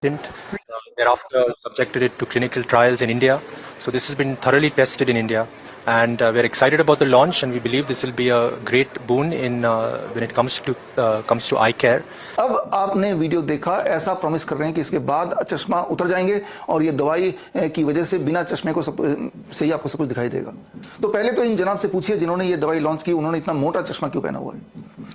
patent. Thereafter, subjected it to clinical trials in India. So this has been thoroughly tested in India, and we're excited about the launch, and we believe this will be a great boon in when it comes to eye care. अब आपने video देखा, ऐसा promise कर रहे हैं कि इसके बाद चश्मा उतर जाएंगे और ये दवाई की वजह से बिना चश्मे को से ही आपको सब कुछ दिखाई देगा। तो पहले तो इन जनाब से पूछिए जिन्होंने ये दवाई लॉन्च की, उन्होंने इतना मोटा चश्मा क्यों पहना हुआ है?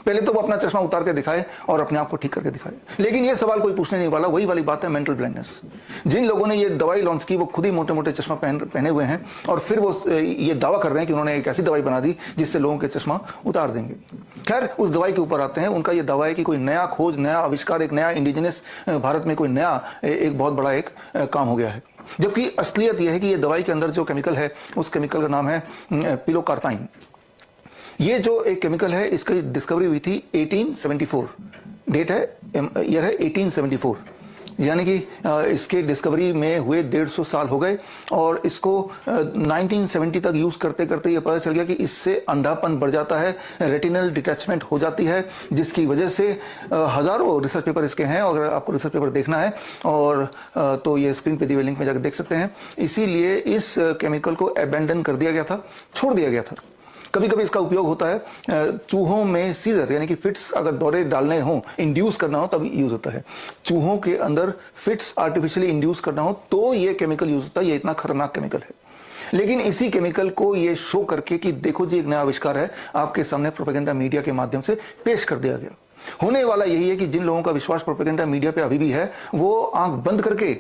पहले तो वो अपना चश्मा उतार के दिखाए और अपने आप को ठीक करके दिखाए। लेकिन ये सवाल कोई पूछने नहीं वाला। वही वाली बात है, मेंटल ब्लाइंडनेस। जिन लोगों ने ये दवाई लॉन्च की वो खुद ही मोटे मोटे चश्मा पहने हुए हैं और फिर वो ये दावा कर रहे हैं कि उन्होंने एक ऐसी दवाई बना दी जिससे लोगों के चश्मा उतार देंगे। खैर, उस दवाई के ऊपर आते हैं। उनका ये दावा है कि कोई नया खोज, नया आविष्कार, एक नया इंडिजिनस भारत में कोई नया एक बहुत बड़ा एक काम हो गया है। जबकि असलियत यह है कि ये दवाई के अंदर जो केमिकल है उस केमिकल का नाम है पिलोकार्पाइन। ये जो एक केमिकल है इसकी डिस्कवरी हुई थी 1874। डेट है, ईयर है 1874, यानी कि इसके डिस्कवरी में हुए 150 साल हो गए और इसको 1970 तक यूज करते करते ये पता चल गया कि इससे अंधापन बढ़ जाता है, रेटिनल डिटैचमेंट हो जाती है, जिसकी वजह से हजारों रिसर्च पेपर इसके हैं। और अगर आपको रिसर्च पेपर देखना है और तो ये स्क्रीन पे दिए हुए लिंक में जाकर देख सकते हैं। इसीलिए इस केमिकल को अबैंडन कर दिया गया था, छोड़ दिया गया था। कभी कभी इसका उपयोग होता है चूहों में सीजर, यानी कि फिट्स अगर दौरे डालने हो, इंड्यूस करना हो, तब यूज होता है। चूहों के अंदर फिट्स आर्टिफिशियली इंड्यूस करना हो तो ये केमिकल यूज होता है। ये इतना खतरनाक केमिकल है। लेकिन इसी केमिकल को ये शो करके कि देखो जी एक नया आविष्कार है, आपके सामने प्रोपेगेंडा मीडिया के माध्यम से पेश कर दिया गया। होने वाला यही है कि जिन लोगों का विश्वास प्रोपेगेंडा मीडिया पे अभी भी है, वो आंख बंद करके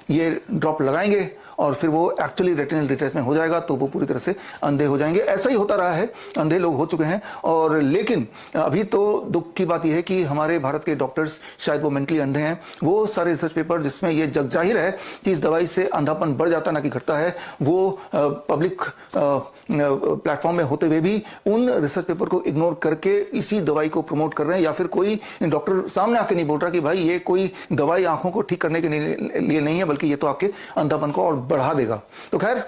ये ड्रॉप लगाएंगे और फिर वो एक्चुअली रेटिनल डिटैचमेंट हो जाएगा तो वो पूरी तरह से अंधे हो जाएंगे। ऐसा ही होता रहा है, अंधे लोग हो चुके हैं। और लेकिन अभी तो दुख की बात यह है कि हमारे भारत के डॉक्टर्स शायद वो मेंटली अंधे हैं। वो सारे रिसर्च पेपर जिसमें ये जग जाहिर है कि इस दवाई से अंधापन बढ़ जाता ना कि घटता है, वो पब्लिक प्लेटफॉर्म में होते हुए भी उन रिसर्च पेपर को इग्नोर करके इसी दवाई को प्रमोट कर रहे हैं। या फिर कोई डॉक्टर सामने आके नहीं बोल रहा कि भाई ये कोई दवाई आंखों को ठीक करने के लिए नहीं है, बल्कि ये तो आपके अंधापन को और बढ़ा देगा। तो खैर,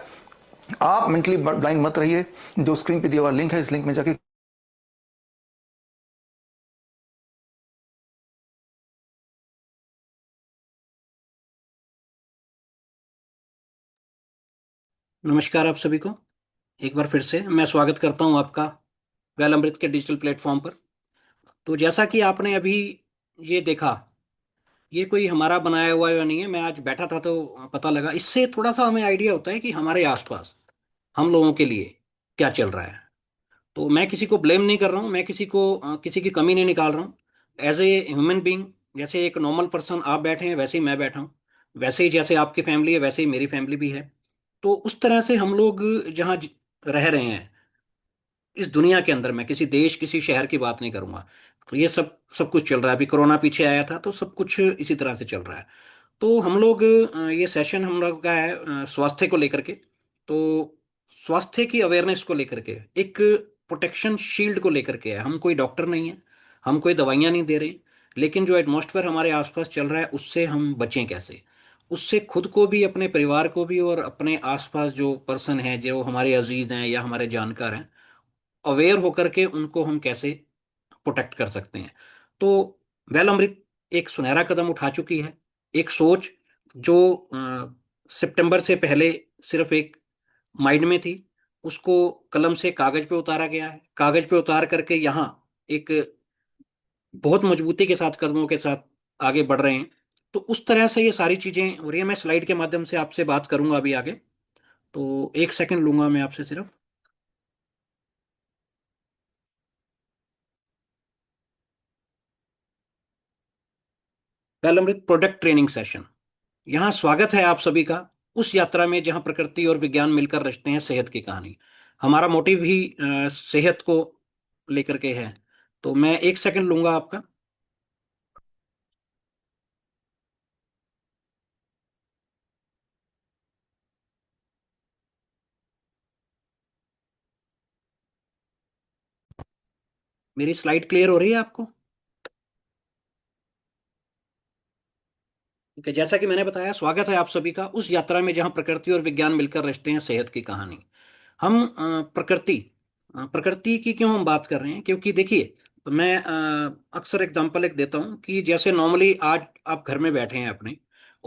आप मेंटली ब्लाइंड मत रहिए। जो स्क्रीन पे दिया हुआ लिंक है, इस लिंक में जाके नमस्कार आप सभी को। एक बार फिर से मैं स्वागत करता हूं आपका वेल अमृत के डिजिटल प्लेटफॉर्म पर। तो जैसा कि आपने अभी ये देखा, ये कोई हमारा बनाया हुआ या नहीं है। मैं आज बैठा था तो पता लगा, इससे थोड़ा सा हमें आइडिया होता है कि हमारे आसपास हम लोगों के लिए क्या चल रहा है। तो मैं किसी को ब्लेम नहीं कर रहा हूँ, मैं किसी को किसी की कमी नहीं निकाल रहा हूँ। एज ए ह्यूमन बीइंग, जैसे एक नॉर्मल पर्सन आप बैठे हैं वैसे ही मैं बैठा हूँ। वैसे ही जैसे आपकी फैमिली है वैसे ही मेरी फैमिली भी है। तो उस तरह से हम लोग जहाँ रह रहे हैं इस दुनिया के अंदर, मैं किसी देश किसी शहर की बात नहीं करूंगा, तो ये सब सब कुछ चल रहा है। अभी कोरोना पीछे आया था तो सब कुछ इसी तरह से चल रहा है। तो हम लोग ये सेशन हम लोग का है स्वास्थ्य को लेकर के। तो स्वास्थ्य की अवेयरनेस को लेकर के, एक प्रोटेक्शन शील्ड को लेकर के है। हम कोई डॉक्टर नहीं है, हम कोई दवाइयाँ नहीं दे रहे, लेकिन जो एटमॉस्फेयर हमारे आसपास चल रहा है उससे हम बचें कैसे, उससे खुद को भी, अपने परिवार को भी, और अपने आसपास जो पर्सन है, जो हमारे अजीज हैं या हमारे जानकार हैं, अवेयर होकर के उनको हम कैसे प्रोटेक्ट कर सकते हैं। तो वेल अमृत एक सुनहरा कदम उठा चुकी है। एक सोच जो सितंबर से पहले सिर्फ एक माइंड में थी, उसको कलम से कागज पे उतारा गया है। कागज पे उतार करके यहाँ एक बहुत मजबूती के साथ, कदमों के साथ आगे बढ़ रहे हैं। तो उस तरह से ये सारी चीजें हो रही है। मैं स्लाइड के माध्यम से आपसे बात करूंगा अभी आगे। तो एक सेकंड लूंगा मैं आपसे सिर्फ। वेल अमृत प्रोडक्ट ट्रेनिंग सेशन, यहाँ स्वागत है आप सभी का उस यात्रा में जहाँ प्रकृति और विज्ञान मिलकर रचते हैं सेहत की कहानी। हमारा मोटिव ही सेहत को लेकर के है। तो मैं एक सेकंड लूंगा आपका। मेरी स्लाइड क्लियर हो रही है आपको? ठीक है, जैसा कि मैंने बताया, स्वागत है आप सभी का उस यात्रा में जहाँ प्रकृति और विज्ञान मिलकर रचते हैं सेहत की कहानी। हम प्रकृति की क्यों हम बात कर रहे हैं? क्योंकि देखिए, मैं अक्सर एग्जांपल एक देता हूँ कि जैसे नॉर्मली आज आप घर में बैठे हैं अपने,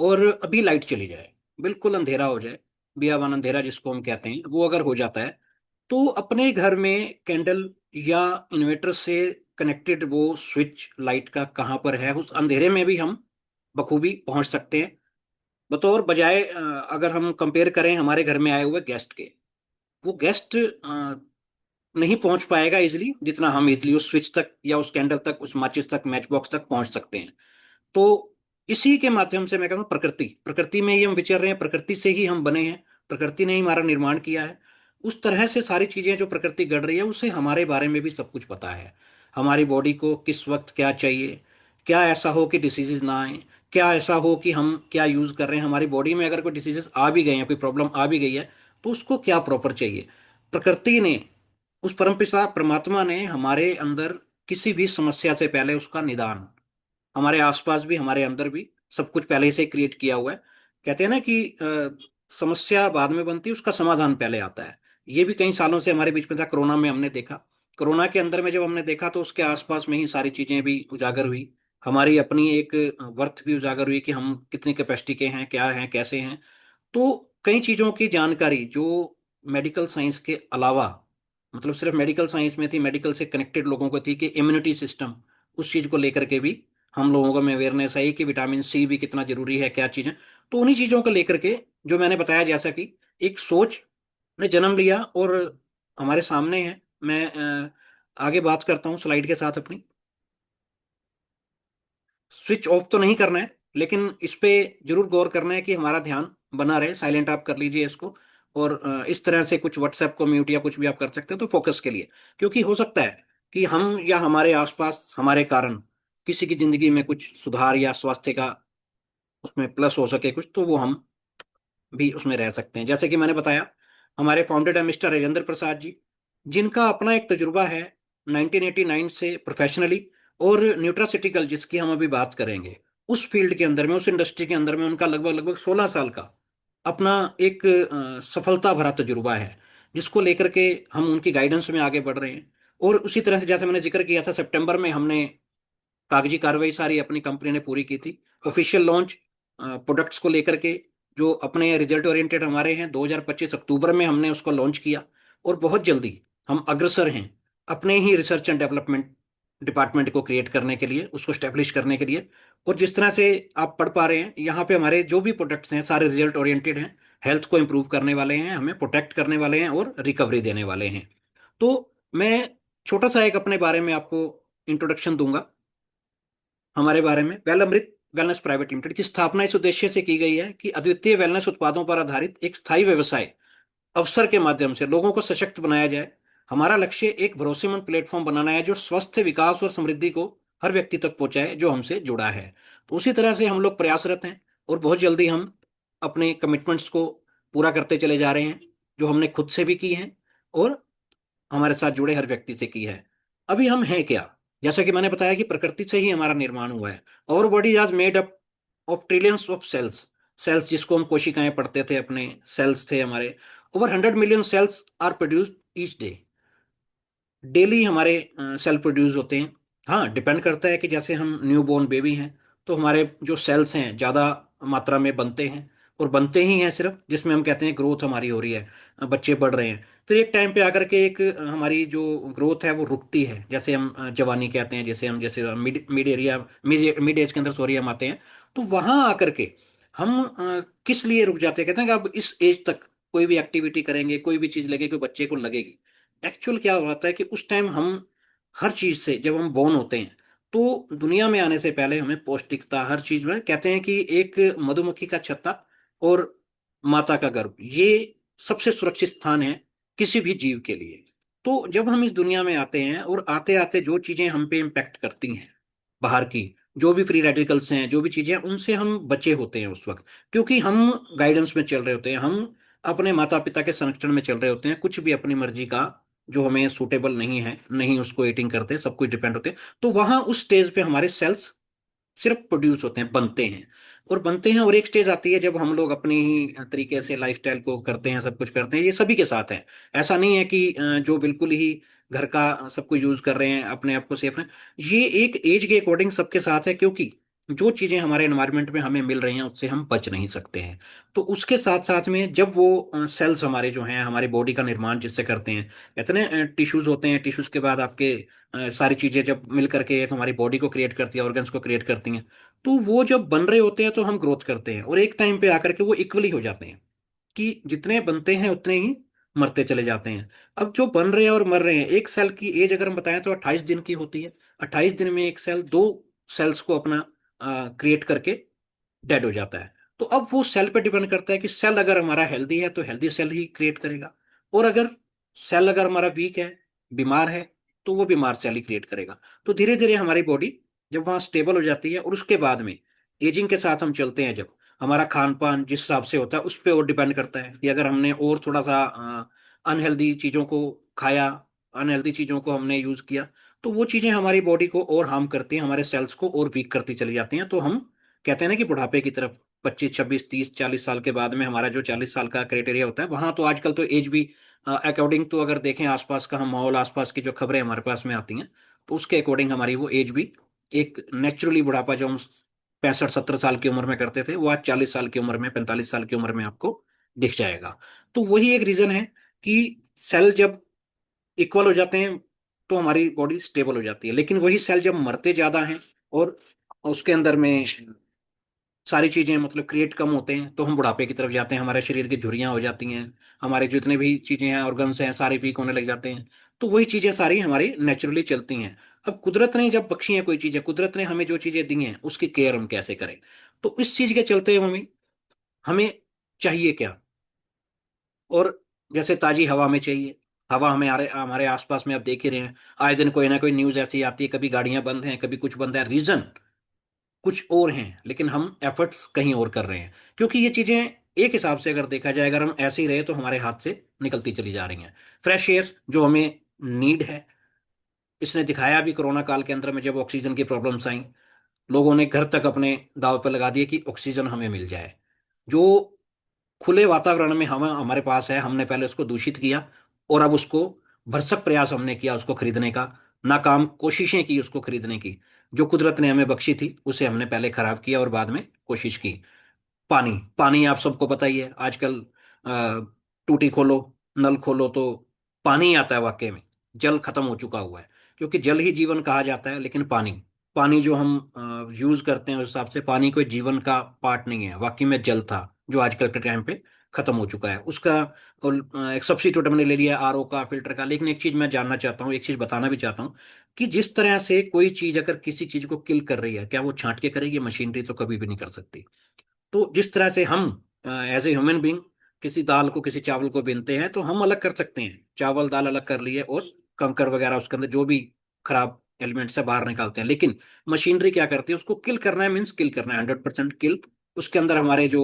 और अभी लाइट चली जाए, बिल्कुल अंधेरा हो जाए, बियाबान अंधेरा जिसको हम कहते हैं, वो अगर हो जाता है, तो अपने घर में कैंडल या इन्वर्टर से कनेक्टेड वो स्विच लाइट का कहाँ पर है, उस अंधेरे में भी हम बखूबी पहुंच सकते हैं। बतौर बजाय अगर हम कंपेयर करें हमारे घर में आए हुए गेस्ट के, वो गेस्ट नहीं पहुंच पाएगा इजिली जितना हम इजिली उस स्विच तक या उस कैंडल तक, उस माचिस तक, मैच बॉक्स तक पहुंच सकते हैं। तो इसी के माध्यम से मैं कहता हूँ प्रकृति प्रकृति में ही हम विचर रहे हैं, प्रकृति से ही हम बने हैं, प्रकृति ने ही हमारा निर्माण किया है। उस तरह से सारी चीजें जो प्रकृति गढ़ रही है, उसे हमारे बारे में भी सब कुछ पता है। हमारी बॉडी को किस वक्त क्या चाहिए, क्या ऐसा हो कि डिसीजेज ना आए, क्या ऐसा हो कि हम क्या यूज कर रहे हैं, हमारी बॉडी में अगर कोई डिसीजेस आ भी गए हैं, कोई प्रॉब्लम आ भी गई है, तो उसको क्या प्रॉपर चाहिए। प्रकृति ने, उस परमपिता परमात्मा ने हमारे अंदर किसी भी समस्या से पहले उसका निदान, हमारे आसपास भी हमारे अंदर भी सब कुछ पहले से क्रिएट किया हुआ है। कहते हैं ना कि समस्या बाद में बनती है, उसका समाधान पहले आता है। ये भी कई सालों से हमारे बीच में था, कोरोना में हमने देखा। कोरोना के अंदर में जब हमने देखा तो उसके आसपास में ही सारी चीजें भी उजागर हुई, हमारी अपनी एक वर्थ भी उजागर हुई कि हम कितनी कैपेसिटी के हैं, क्या हैं, कैसे हैं। तो कई चीजों की जानकारी जो मेडिकल साइंस के अलावा, मतलब सिर्फ मेडिकल साइंस में थी, मेडिकल से कनेक्टेड लोगों को थी, कि इम्यूनिटी सिस्टम, उस चीज को लेकर के भी हम लोगों को में अवेयरनेस आई कि विटामिन सी भी कितना जरूरी है, क्या चीजें। तो उन्हीं चीजों को लेकर के जो मैंने बताया, जैसा कि एक सोच ने जन्म लिया और हमारे सामने है। मैं आगे बात करता हूँ स्लाइड के साथ अपनी। स्विच ऑफ तो नहीं करना है, लेकिन इस पे जरूर गौर करना है कि हमारा ध्यान बना रहे। साइलेंट आप कर लीजिए इसको, और इस तरह से कुछ व्हाट्सएप को म्यूट या कुछ भी आप कर सकते हैं तो फोकस के लिए। क्योंकि हो सकता है कि हम या हमारे आसपास हमारे कारण किसी की जिंदगी में कुछ सुधार या स्वास्थ्य का उसमें प्लस हो सके कुछ, तो वो हम भी उसमें रह सकते हैं। जैसे कि मैंने बताया, हमारे फाउंडेड है मिस्टर राजेंद्र प्रसाद जी, जिनका अपना एक तजुर्बा है 1989 से प्रोफेशनली, और न्यूट्रासिटिकल जिसकी हम अभी बात करेंगे, उस फील्ड के अंदर में, उस इंडस्ट्री के अंदर में उनका लगभग लगभग 16 साल का अपना एक सफलता भरा तजुर्बा है, जिसको लेकर के हम उनकी गाइडेंस में आगे बढ़ रहे हैं। और उसी तरह से जैसे मैंने जिक्र किया था, सितंबर में हमने कागजी कार्रवाई सारी अपनी कंपनी ने पूरी की थी। ऑफिशियल लॉन्च प्रोडक्ट्स को लेकर के जो अपने रिजल्ट ओरिएंटेड हमारे हैं, 2025 अक्टूबर में हमने उसको लॉन्च किया। और बहुत जल्दी हम अग्रसर हैं अपने ही रिसर्च एंड डेवलपमेंट डिपार्टमेंट को क्रिएट करने के लिए, उसको स्टैब्लिश करने के लिए। और जिस तरह से आप पढ़ पा रहे हैं, यहाँ पे हमारे जो भी प्रोडक्ट्स हैं सारे रिजल्ट ओरिएंटेड हैं, हेल्थ को इंप्रूव करने वाले हैं, हमें प्रोटेक्ट करने वाले हैं और रिकवरी देने वाले हैं। तो मैं छोटा सा एक अपने बारे में आपको इंट्रोडक्शन दूंगा। हमारे बारे में, वेल अमृत वेलनेस प्राइवेट लिमिटेड की स्थापना इस उद्देश्य से की गई है कि अद्वितीय वेलनेस उत्पादों पर आधारित एक स्थायी व्यवसाय अवसर के माध्यम से लोगों को सशक्त बनाया जाए। हमारा लक्ष्य एक भरोसेमंद प्लेटफॉर्म बनाना है जो स्वस्थ विकास और समृद्धि को हर व्यक्ति तक पहुंचाए जो हमसे जुड़ा है। तो उसी तरह से हम लोग प्रयासरत हैं, और बहुत जल्दी हम अपने कमिटमेंट्स को पूरा करते चले जा रहे हैं, जो हमने खुद से भी की हैं और हमारे साथ जुड़े हर व्यक्ति से की है। अभी हम हैं क्या? जैसा कि मैंने बताया कि प्रकृति से ही हमारा निर्माण हुआ है। आवर बॉडी आज made up of trillions of cells. Cells जिसको हम कोशिकाएं पढ़ते थे, अपने सेल्स थे हमारे। Over 100 million cells are produced each day. Daily हमारे सेल प्रोड्यूस होते हैं। हाँ, डिपेंड करता है कि जैसे हम न्यू बोर्न बेबी हैं तो हमारे जो सेल्स हैं ज़्यादा मात्रा में बनते हैं, और बनते ही हैं सिर्फ, जिसमें हम कहते हैं ग्रोथ हमारी हो रही है, बच्चे बढ़ रहे हैं। फिर एक टाइम पे आकर के एक हमारी जो ग्रोथ है वो रुकती है, जैसे हम जवानी कहते हैं, जैसे हम जैसे मिड एरिया, मिड एज के अंदर सॉरी हम आते हैं। तो वहाँ आकर के हम किस लिए रुक जाते हैं? कहते हैं कि अब इस एज तक कोई भी एक्टिविटी करेंगे, कोई भी चीज़ लगेगी, कोई बच्चे को लगेगी। एक्चुअल क्या होता है कि उस टाइम हम हर चीज से, जब हम बोर्न होते हैं तो दुनिया में आने से पहले हमें पौष्टिकता हर चीज में, कहते हैं कि एक मधुमक्खी का छत्ता और माता का गर्भ, ये सबसे सुरक्षित स्थान है किसी भी जीव के लिए। तो जब हम इस दुनिया में आते हैं और आते आते जो चीजें हम पे इम्पेक्ट करती हैं बाहर की, जो भी फ्री रेडिकल्स हैं, जो भी चीजें हैं, उनसे हम बचे होते हैं उस वक्त, क्योंकि हम गाइडेंस में चल रहे होते हैं, हम अपने माता पिता के संरक्षण में चल रहे होते हैं। कुछ भी अपनी मर्जी का जो हमें सूटेबल नहीं है, नहीं उसको ईटिंग करते, सब कुछ डिपेंड होते हैं। तो वहां उस स्टेज पे हमारे सेल्स सिर्फ प्रोड्यूस होते हैं, बनते हैं और बनते हैं। और एक स्टेज आती है जब हम लोग अपनी ही तरीके से लाइफस्टाइल को करते हैं, सब कुछ करते हैं। ये सभी के साथ है, ऐसा नहीं है कि जो बिल्कुल ही घर का सब कुछ यूज कर रहे हैं, अपने आप को सेफ रहे। ये एक एज के अकॉर्डिंग सबके साथ है, क्योंकि जो चीजें हमारे एनवायरनमेंट में हमें मिल रही हैं उससे हम बच नहीं सकते हैं। तो उसके साथ साथ में जब वो सेल्स हमारे जो हैं हमारी बॉडी का निर्माण जिससे करते हैं, इतने टिश्यूज होते हैं, टिश्यूज के बाद आपके सारी चीजें जब मिल करके एक हमारी बॉडी को क्रिएट करती है, ऑर्गन्स को क्रिएट करती हैं। तो वो जब बन रहे होते हैं तो हम ग्रोथ करते हैं, और एक टाइम पे आकर के वो इक्वली हो जाते हैं कि जितने बनते हैं उतने ही मरते चले जाते हैं। अब जो बन रहे हैं और मर रहे हैं, एक सेल की एज अगर हम बताएं तो 28 दिन की होती है। 28 दिन में एक सेल दो सेल्स को अपना क्रिएट करके डेड हो जाता है। तो अब वो सेल पे डिपेंड करता है कि सेल अगर हमारा हेल्दी है तो हेल्दी सेल ही क्रिएट करेगा, और अगर सेल अगर हमारा वीक है, बीमार है, तो वो बीमार सेल ही क्रिएट करेगा। तो धीरे धीरे हमारी बॉडी जब वहाँ स्टेबल हो जाती है, और उसके बाद में एजिंग के साथ हम चलते हैं, जब हमारा खान पान जिस हिसाब से होता है उस पर और डिपेंड करता है कि अगर हमने और थोड़ा सा अनहेल्दी चीज़ों को खाया, अनहेल्दी चीज़ों को हमने यूज़ किया, तो वो चीज़ें हमारी बॉडी को और हार्म करती हैं, हमारे सेल्स को और वीक करती चली जाती हैं। तो हम कहते हैं ना कि बुढ़ापे की तरफ 25 26 30 40 साल के बाद में हमारा जो 40 साल का क्राइटेरिया होता है, वहां तो आजकल तो एज भी अकॉर्डिंग तो अगर देखें आसपास का हम माहौल, आसपास की जो खबरें हमारे पास में आती हैं, तो उसके अकॉर्डिंग हमारी वो एज भी एक नेचुरली बुढ़ापा जो हम 65 70 साल की उम्र में करते थे वो आज 40 साल की उम्र में, 45 साल की उम्र में आपको दिख जाएगा। तो वही एक रीजन है कि सेल जब इक्वल हो जाते हैं तो हमारी बॉडी स्टेबल हो जाती है, लेकिन वही सेल जब मरते ज्यादा हैं और उसके अंदर में सारी चीजें मतलब क्रिएट कम होते हैं, तो हम बुढ़ापे की तरफ जाते हैं, हमारे शरीर की झुर्रियां हो जाती हैं, हमारे जितने भी चीजें हैं ऑर्गन्स हैं सारे वीक होने लग जाते हैं। तो वही चीजें सारी हमारी नेचुरली चलती हैं। अब कुदरत ने जब बख्शी है कोई चीजें, कुदरत ने हमें जो चीजें दी हैं उसकी केयर हम कैसे करें, तो इस चीज के चलते हमें हमें चाहिए क्या। और जैसे ताजी हवा में चाहिए, हवा हमें हमारे हमारे आसपास में आप देख ही रहे हैं, आए दिन कोई ना कोई न्यूज ऐसी आती है, कभी गाड़ियां बंद हैं, कभी कुछ बंद है, रीजन कुछ और हैं, लेकिन हम एफर्ट्स कहीं और कर रहे हैं, क्योंकि ये चीजें एक हिसाब से अगर देखा जाए, अगर हम ऐसे ही रहे तो हमारे हाथ से निकलती चली जा रही हैं। फ्रेश एयर जो हमें नीड है, इसने दिखाया भी कोरोना काल के अंदर में जब ऑक्सीजन की प्रॉब्लम्स आई, लोगों ने घर तक अपने दाव पर लगा दिए कि ऑक्सीजन हमें मिल जाए। जो खुले वातावरण में हवा हमारे पास है, हमने पहले उसको दूषित किया, और अब उसको भरसक प्रयास हमने किया उसको खरीदने का, नाकाम कोशिशें की उसको खरीदने की। जो कुदरत ने हमें बख्शी थी उसे हमने पहले खराब किया और बाद में कोशिश की। पानी, पानी आप सबको पता ही है आजकल, टूटी खोलो, नल खोलो तो पानी आता है। वाकई में जल खत्म हो चुका हुआ है, क्योंकि जल ही जीवन कहा जाता है, लेकिन पानी, पानी जो हम यूज करते हैं उस हिसाब से पानी कोई जीवन का पार्ट नहीं है, वाकई में जल था जो आजकल के टाइम पे खत्म हो चुका है उसका। और एक सब्स्टिट्यूट हमने ले लिया आरओ का, फिल्टर का। लेकिन एक चीज मैं जानना चाहता हूँ, एक चीज बताना भी चाहता हूँ, कि जिस तरह से कोई चीज अगर किसी चीज को किल कर रही है, क्या वो छांट के करेगी? मशीनरी तो कभी भी नहीं कर सकती। तो जिस तरह से हम एज ए ह्यूमन बींग किसी दाल को, किसी चावल को बीनते हैं, तो हम अलग कर सकते हैं, चावल दाल अलग कर लिए और कंकर वगैरह उसके अंदर जो भी खराब एलिमेंट्स है बाहर निकालते हैं। लेकिन मशीनरी क्या करती है, उसको किल करना है, मीन्स किल करना है, 100% किल। उसके अंदर हमारे जो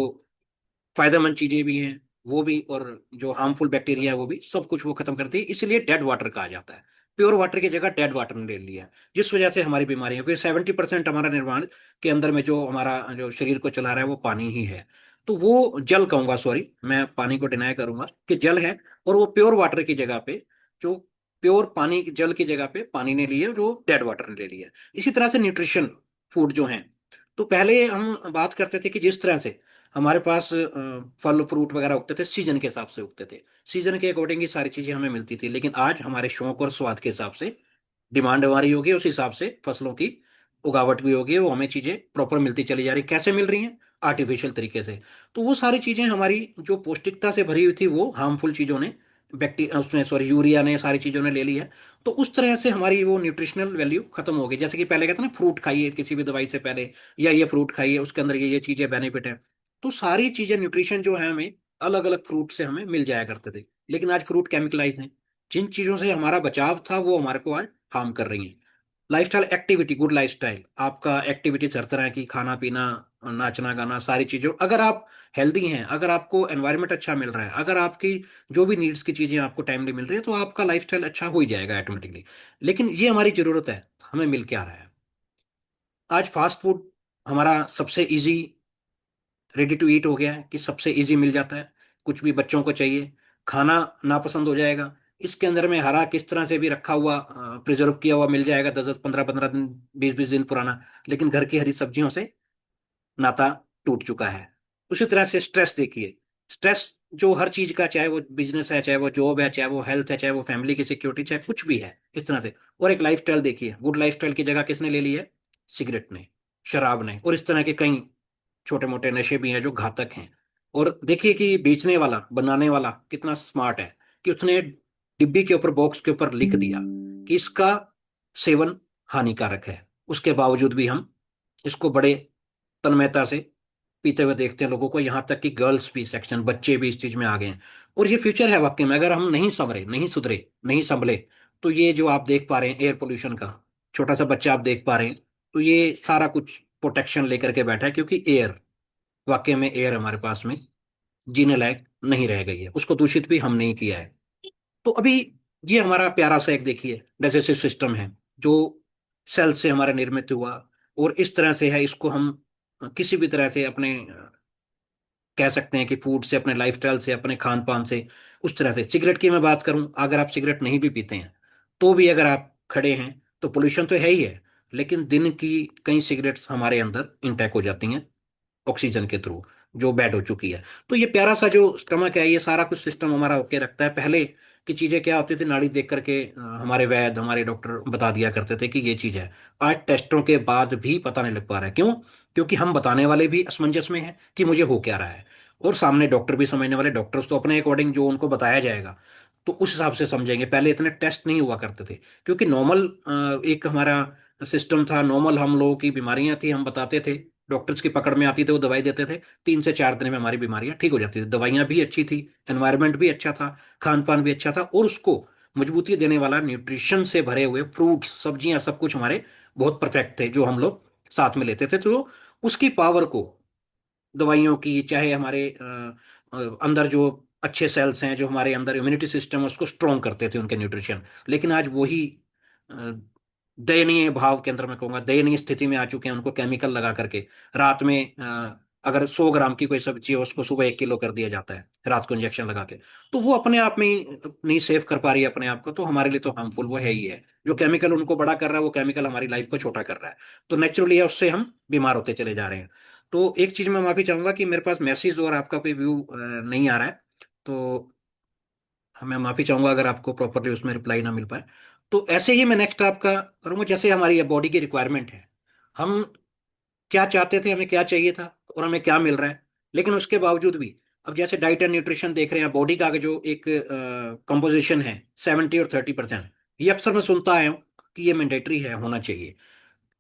फायदेमंद चीजें भी हैं वो भी, और जो हार्मफुल बैक्टीरिया है वो भी, सब कुछ वो खत्म करती है। इसलिए डेड वाटर कहा जाता है। प्योर वाटर की जगह डेड वाटर ने ले लिया है, जिस वजह से हमारी बीमारियां, क्योंकि 70% हमारा निर्माण के अंदर में जो हमारा जो शरीर को चला रहा है वो पानी ही है। तो वो जल कहूंगा, सॉरी मैं पानी को डिनाई करूंगा कि जल है, और वो प्योर वाटर की जगह पे, जो प्योर पानी जल की जगह पे पानी ने लिए, जो डेड वाटर ने ले लिया। इसी तरह से न्यूट्रिशन फूड जो है, तो पहले हम बात करते थे कि जिस तरह से हमारे पास फल फ्रूट वगैरह उगते थे, सीजन के हिसाब से उगते थे, सीजन के अकॉर्डिंग ही सारी चीजें हमें मिलती थी। लेकिन आज हमारे शौक और स्वाद के हिसाब से डिमांड हमारी होगी, उस हिसाब से फसलों की उगावट भी होगी, वो हमें चीजें प्रॉपर मिलती चली जा रही। कैसे मिल रही हैं? आर्टिफिशियल तरीके से। तो वो सारी चीजें हमारी जो पौष्टिकता से भरी हुई थी वो हार्मफुल चीजों ने, बैक्टीरिया उसमें सॉरी यूरिया ने, सारी चीजों ने ले ली है। तो उस तरह से हमारी वो न्यूट्रिशनल वैल्यू खत्म हो गई। जैसे कि पहले कहते हैं ना, फ्रूट खाइए किसी भी दवाई से पहले, या ये फ्रूट खाइए उसके अंदर ये चीजें बेनिफिट है। तो सारी चीजें न्यूट्रिशन जो है हमें अलग अलग फ्रूट से हमें मिल जाया करते थे। लेकिन आज फ्रूट केमिकलाइज हैं, जिन चीजों से हमारा बचाव था वो हमारे को आज हार्म कर रही हैं। लाइफस्टाइल एक्टिविटी, गुड लाइफस्टाइल, आपका एक्टिविटीज हर तरह की, खाना पीना, नाचना गाना, सारी चीजें, अगर आप हेल्दी हैं, अगर आपको एनवायरनमेंट अच्छा मिल रहा है, अगर आपकी जो भी नीड्स की चीजें आपको टाइमली मिल रही है, तो आपका लाइफस्टाइल अच्छा हो ही जाएगा ऑटोमेटिकली। लेकिन ये हमारी जरूरत है, हमें मिल क्या रहा है? आज फास्ट फूड हमारा सबसे इजी, रेडी टू ईट हो गया है, कि सबसे इजी मिल जाता है। कुछ भी बच्चों को चाहिए, खाना नापसंद हो जाएगा, इसके अंदर में हरा किस तरह से भी रखा हुआ प्रिजर्व किया हुआ मिल जाएगा, 10 10 15 15 दिन, 20 20 दिन पुराना, लेकिन घर की हरी सब्जियों से नाता टूट चुका है। उसी तरह से स्ट्रेस देखिए, स्ट्रेस जो हर चीज का, चाहे वो बिजनेस है, चाहे वो जॉब है, चाहे वो हेल्थ है, चाहे वो फैमिली की सिक्योरिटी, चाहे कुछ भी है, इस तरह से। और एक लाइफस्टाइल देखिए, गुड लाइफस्टाइल की जगह किसने ले ली है? सिगरेट ने, शराब ने, और इस तरह के कई छोटे मोटे नशे भी हैं जो घातक हैं। और देखिए कि बेचने वाला, बनाने वाला कितना स्मार्ट है कि उसने डिब्बी के ऊपर, बॉक्स के ऊपर लिख दिया कि इसका सेवन हानिकारक है। उसके बावजूद भी हम इसको बड़े तन्मयता से पीते हुए देखते हैं लोगों को, यहाँ तक कि गर्ल्स भी, सेक्शन बच्चे भी इस चीज में आ गए हैं। और ये फ्यूचर है वाकई में, अगर हम नहीं संवरे, नहीं सुधरे, नहीं संभले, तो ये जो आप देख पा रहे हैं एयर पोल्यूशन का, छोटा सा बच्चा आप देख पा रहे हैं, तो ये सारा कुछ प्रोटेक्शन लेकर के बैठा है, क्योंकि एयर, वाकई में एयर हमारे पास में जीने लायक नहीं रह गई है, उसको दूषित भी हमने ही किया है। तो अभी ये हमारा प्यारा सा एक देखिए डाइजेस्टिव सिस्टम है, जो सेल से हमारा निर्मित हुआ, और इस तरह से है, इसको हम किसी भी तरह से अपने कह सकते हैं कि फूड से, अपने लाइफस्टाइल से, अपने खान पान से, उस तरह से। सिगरेट की मैं बात करूं, अगर आप सिगरेट नहीं भी पीते हैं तो भी अगर आप खड़े हैं तो पोल्यूशन तो है ही है, लेकिन दिन की कई सिगरेट्स हमारे अंदर इंटेक हो जाती हैं ऑक्सीजन के थ्रू, जो बैड हो चुकी है। तो ये प्यारा सा जो स्टमक है, ये सारा कुछ सिस्टम हमारा होके रखता है। पहले की चीजें क्या होती थी, नाड़ी देख करके हमारे वैद्य, हमारे डॉक्टर बता दिया करते थे कि ये चीज है। आज टेस्टों के बाद भी पता नहीं लग पा रहा है, क्यों? क्योंकि हम बताने वाले भी असमंजस में हैं कि मुझे हो क्या रहा है, और सामने डॉक्टर भी समझने वाले, डॉक्टर्स तो अपने अकॉर्डिंग जो उनको बताया जाएगा तो उस हिसाब से समझेंगे। पहले इतने टेस्ट नहीं हुआ करते थे, क्योंकि नॉर्मल एक हमारा सिस्टम था, नॉर्मल हम लोगों की बीमारियां थी, हम बताते थे, डॉक्टर्स की पकड़ में आती थी, वो दवाई देते थे, 3 से 4 दिन में हमारी बीमारियां ठीक हो जाती थी। दवाइयां भी अच्छी थी, एनवायरनमेंट भी अच्छा था, खान पान भी अच्छा था, और उसको मजबूती देने वाला न्यूट्रिशन से भरे हुए फ्रूट्स, सब्जियां, सब कुछ हमारे बहुत परफेक्ट थे, जो हम लोग साथ में लेते थे। तो उसकी पावर को, दवाइयों की, चाहे हमारे अंदर जो अच्छे सेल्स हैं, जो हमारे अंदर इम्यूनिटी सिस्टम है, उसको स्ट्रॉन्ग करते थे उनके न्यूट्रिशन। लेकिन आज वही अ, दयनीय भाव के अंदर, मैं कहूँगा दयनीय स्थिति में आ चुके हैं, उनको केमिकल लगा करके रात में अगर 100 ग्राम की कोई सब्जी है, उसको सुबह 1 किलो कर दिया जाता है रात को इंजेक्शन लगा के। तो वो अपने आप में ही नहीं सेव कर पा रही है अपने आप को, तो हमारे लिए तो हार्मफुल वो है ही है। जो केमिकल उनको बड़ा कर रहा है, वो केमिकल हमारी लाइफ को छोटा कर रहा है, तो नेचुरली है, उससे हम बीमार होते चले जा रहे हैं। तो एक चीज मैं माफी चाहूंगा कि मेरे पास मैसेज और आपका कोई व्यू नहीं आ रहा है, तो मैं माफी चाहूंगा अगर आपको प्रॉपरली उसमें रिप्लाई ना मिल पाए। तो ऐसे ही मैं नेक्स्ट आपका करूंगा, जैसे हमारी बॉडी की रिक्वायरमेंट है, हम क्या चाहते थे, हमें क्या चाहिए था, और हमें क्या मिल रहा है। लेकिन उसके बावजूद भी, अब जैसे डाइट एंड न्यूट्रिशन देख रहे हैं, बॉडी का जो एक कंपोजिशन है 70 और 30%, ये अक्सर मैं सुनता आया हूँ कि ये मैंडेटरी है, होना चाहिए।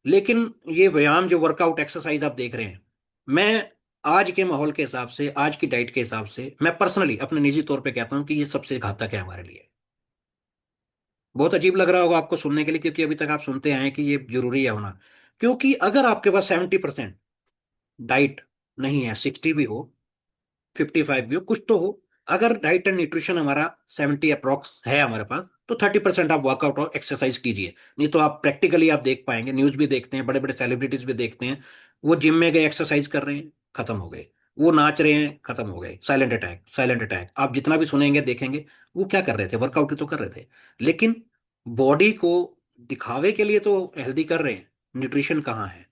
लेकिन ये व्यायाम, जो वर्कआउट एक्सरसाइज आप देख रहे हैं, मैं आज के माहौल के हिसाब से, आज की डाइट के हिसाब से, मैं पर्सनली अपने निजी तौर पे कहता हूं कि ये सबसे घातक है हमारे लिए। बहुत अजीब लग रहा होगा आपको सुनने के लिए, क्योंकि अभी तक आप सुनते आए हैं कि ये जरूरी है होना। क्योंकि अगर आपके पास 70% डाइट नहीं है, 60 भी हो, 55 भी हो, कुछ तो हो, अगर डाइट एंड न्यूट्रिशन हमारा 70 अप्रॉक्स है हमारे पास, तो 30% आप वर्कआउट और एक्सरसाइज कीजिए। नहीं तो आप प्रैक्टिकली आप देख पाएंगे, न्यूज भी देखते हैं, बड़े बड़े सेलिब्रिटीज भी देखते हैं, वो जिम में गए, एक्सरसाइज कर रहे हैं, खत्म हो गए। वो नाच रहे हैं, खत्म हो गए। साइलेंट अटैक, साइलेंट अटैक, आप जितना भी सुनेंगे देखेंगे, वो क्या कर रहे थे? वर्कआउट ही तो कर रहे थे। लेकिन बॉडी को दिखावे के लिए तो हेल्दी कर रहे हैं, न्यूट्रिशन कहाँ है?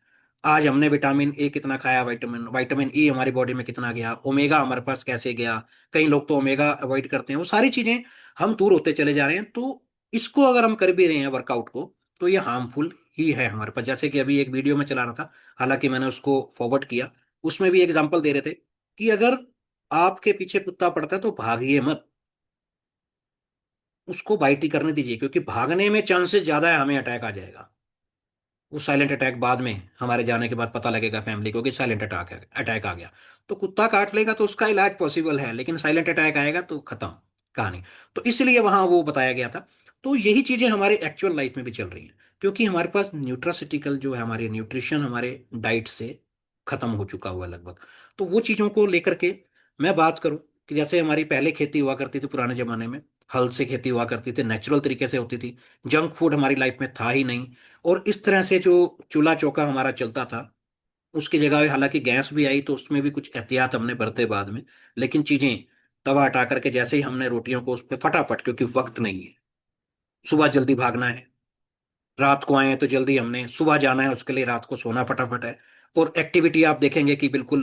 आज हमने विटामिन ए कितना खाया, विटामिन विटामिन ई हमारी बॉडी में कितना गया, ओमेगा हमारे पास कैसे गया, कई लोग तो ओमेगा अवॉइड करते हैं, वो सारी चीजें हम दूर होते चले जा रहे हैं। तो इसको अगर हम कर भी रहे हैं वर्कआउट को, तो ये हार्मफुल ही है हमारे पास। जैसे कि अभी एक वीडियो में चला रहा था, हालांकि मैंने उसको फॉरवर्ड किया, उसमें भी एग्जाम्पल दे रहे थे कि अगर आपके पीछे कुत्ता पड़ता है तो भागिए मत, उसको बाइट ही करने दीजिए, क्योंकि भागने में चांसेस ज्यादा है हमें अटैक आ जाएगा। वो साइलेंट अटैक बाद में हमारे जाने के बाद पता लगेगा फैमिली को कि साइलेंट अटैक अटैक आ गया। तो कुत्ता काट लेगा तो उसका इलाज पॉसिबल है, लेकिन साइलेंट अटैक आएगा तो खत्म कहानी। तो इसलिए वहां वो बताया गया था। तो यही चीजें हमारे एक्चुअल लाइफ में भी चल रही हैं, क्योंकि हमारे पास न्यूट्रासिटिकल जो है, हमारे न्यूट्रिशन हमारे डाइट से खत्म हो चुका हुआ है लगभग। तो वो चीजों को लेकर के मैं बात करूं कि जैसे हमारी पहले खेती हुआ करती थी पुराने जमाने में, हल से खेती हुआ करती थी, नेचुरल तरीके से होती थी, जंक फूड हमारी लाइफ में था ही नहीं। और इस तरह से जो चूल्हा चौका हमारा चलता था, उसकी जगह हालांकि गैस भी आई, तो उसमें भी कुछ एहतियात हमने बरते बाद में, लेकिन चीजें तवा हटा करके जैसे ही हमने रोटियों को उस पर फटाफट, क्योंकि वक्त नहीं है, सुबह जल्दी भागना है, रात को आए हैं तो जल्दी, हमने सुबह जाना है उसके लिए रात को सोना फटाफट है। और एक्टिविटी आप देखेंगे कि बिल्कुल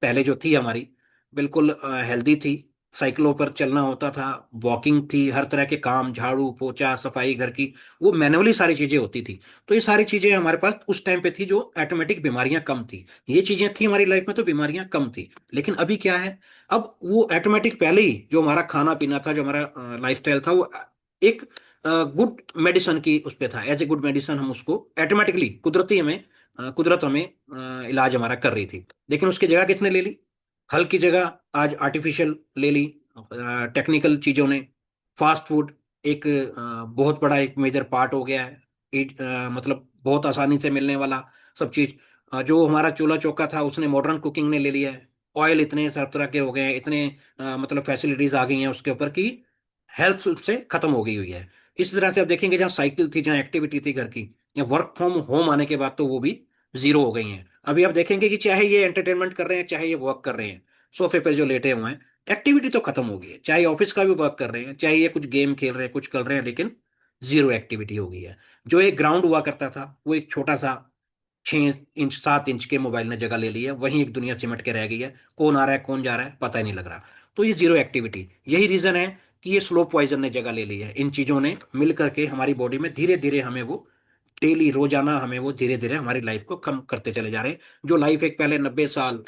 पहले जो थी हमारी, बिल्कुल हेल्दी थी। साइकिलों पर चलना होता था, वॉकिंग थी, हर तरह के काम, झाड़ू पोछा सफाई घर की, वो मैनुअली सारी चीजें होती थी। तो ये सारी चीजें हमारे पास उस टाइम पे थी, जो ऑटोमेटिक बीमारियां कम थी। ये चीजें थी हमारी लाइफ में तो बीमारियां कम थी। लेकिन अभी क्या है, अब वो ऑटोमेटिक पहले ही जो हमारा खाना पीना था, जो हमारा लाइफस्टाइल था, वो एक गुड मेडिसिन की उस पे था। एज ए गुड मेडिसिन हम उसको ऑटोमेटिकली, कुदरती हमें कुदरत हमें इलाज हमारा कर रही थी। लेकिन उसकी जगह किसने ले ली? हल की जगह आज आर्टिफिशियल ले ली, टेक्निकल चीजों ने। फास्ट फूड एक बहुत बड़ा एक मेजर पार्ट हो गया है। मतलब बहुत आसानी से मिलने वाला सब चीज। जो हमारा चूल्हा चौका था उसने मॉडर्न कुकिंग ने ले लिया है। ऑयल इतने सब तरह के हो गए हैं, इतने मतलब फैसिलिटीज आ गई हैं उसके ऊपर की हेल्थ उससे खत्म हो गई हुई है। इस तरह से आप देखेंगे, जहाँ साइकिल थी, जहाँ एक्टिविटी थी घर की, या वर्क फ्रॉम होम आने के बाद तो वो भी जीरो हो गई हैं। अभी आप देखेंगे कि चाहे ये एंटरटेनमेंट कर रहे हैं, चाहे ये वर्क कर रहे हैं, सोफे पर जो लेटे हुए हैं, एक्टिविटी तो खत्म हो गई है। चाहे ऑफिस का भी वर्क कर रहे हैं, चाहे ये कुछ गेम खेल रहे हैं, कुछ कर रहे हैं, लेकिन जीरो एक्टिविटी हो गई है। जो एक ग्राउंड हुआ करता था, वो एक छोटा सा 6 इंच 7 इंच के मोबाइल ने जगह ले ली है। वहीं एक दुनिया सिमट के रह गई है। कौन आ रहा है कौन जा रहा है पता ही नहीं लग रहा। तो ये जीरो एक्टिविटी, यही रीजन है कि ये स्लो पॉइजन ने जगह ले ली है। इन चीजों ने मिल करके हमारी बॉडी में धीरे धीरे हमें वो डेली रोजाना हमें वो धीरे धीरे हमारी लाइफ को कम करते चले जा रहे हैं। जो लाइफ एक पहले 90 साल,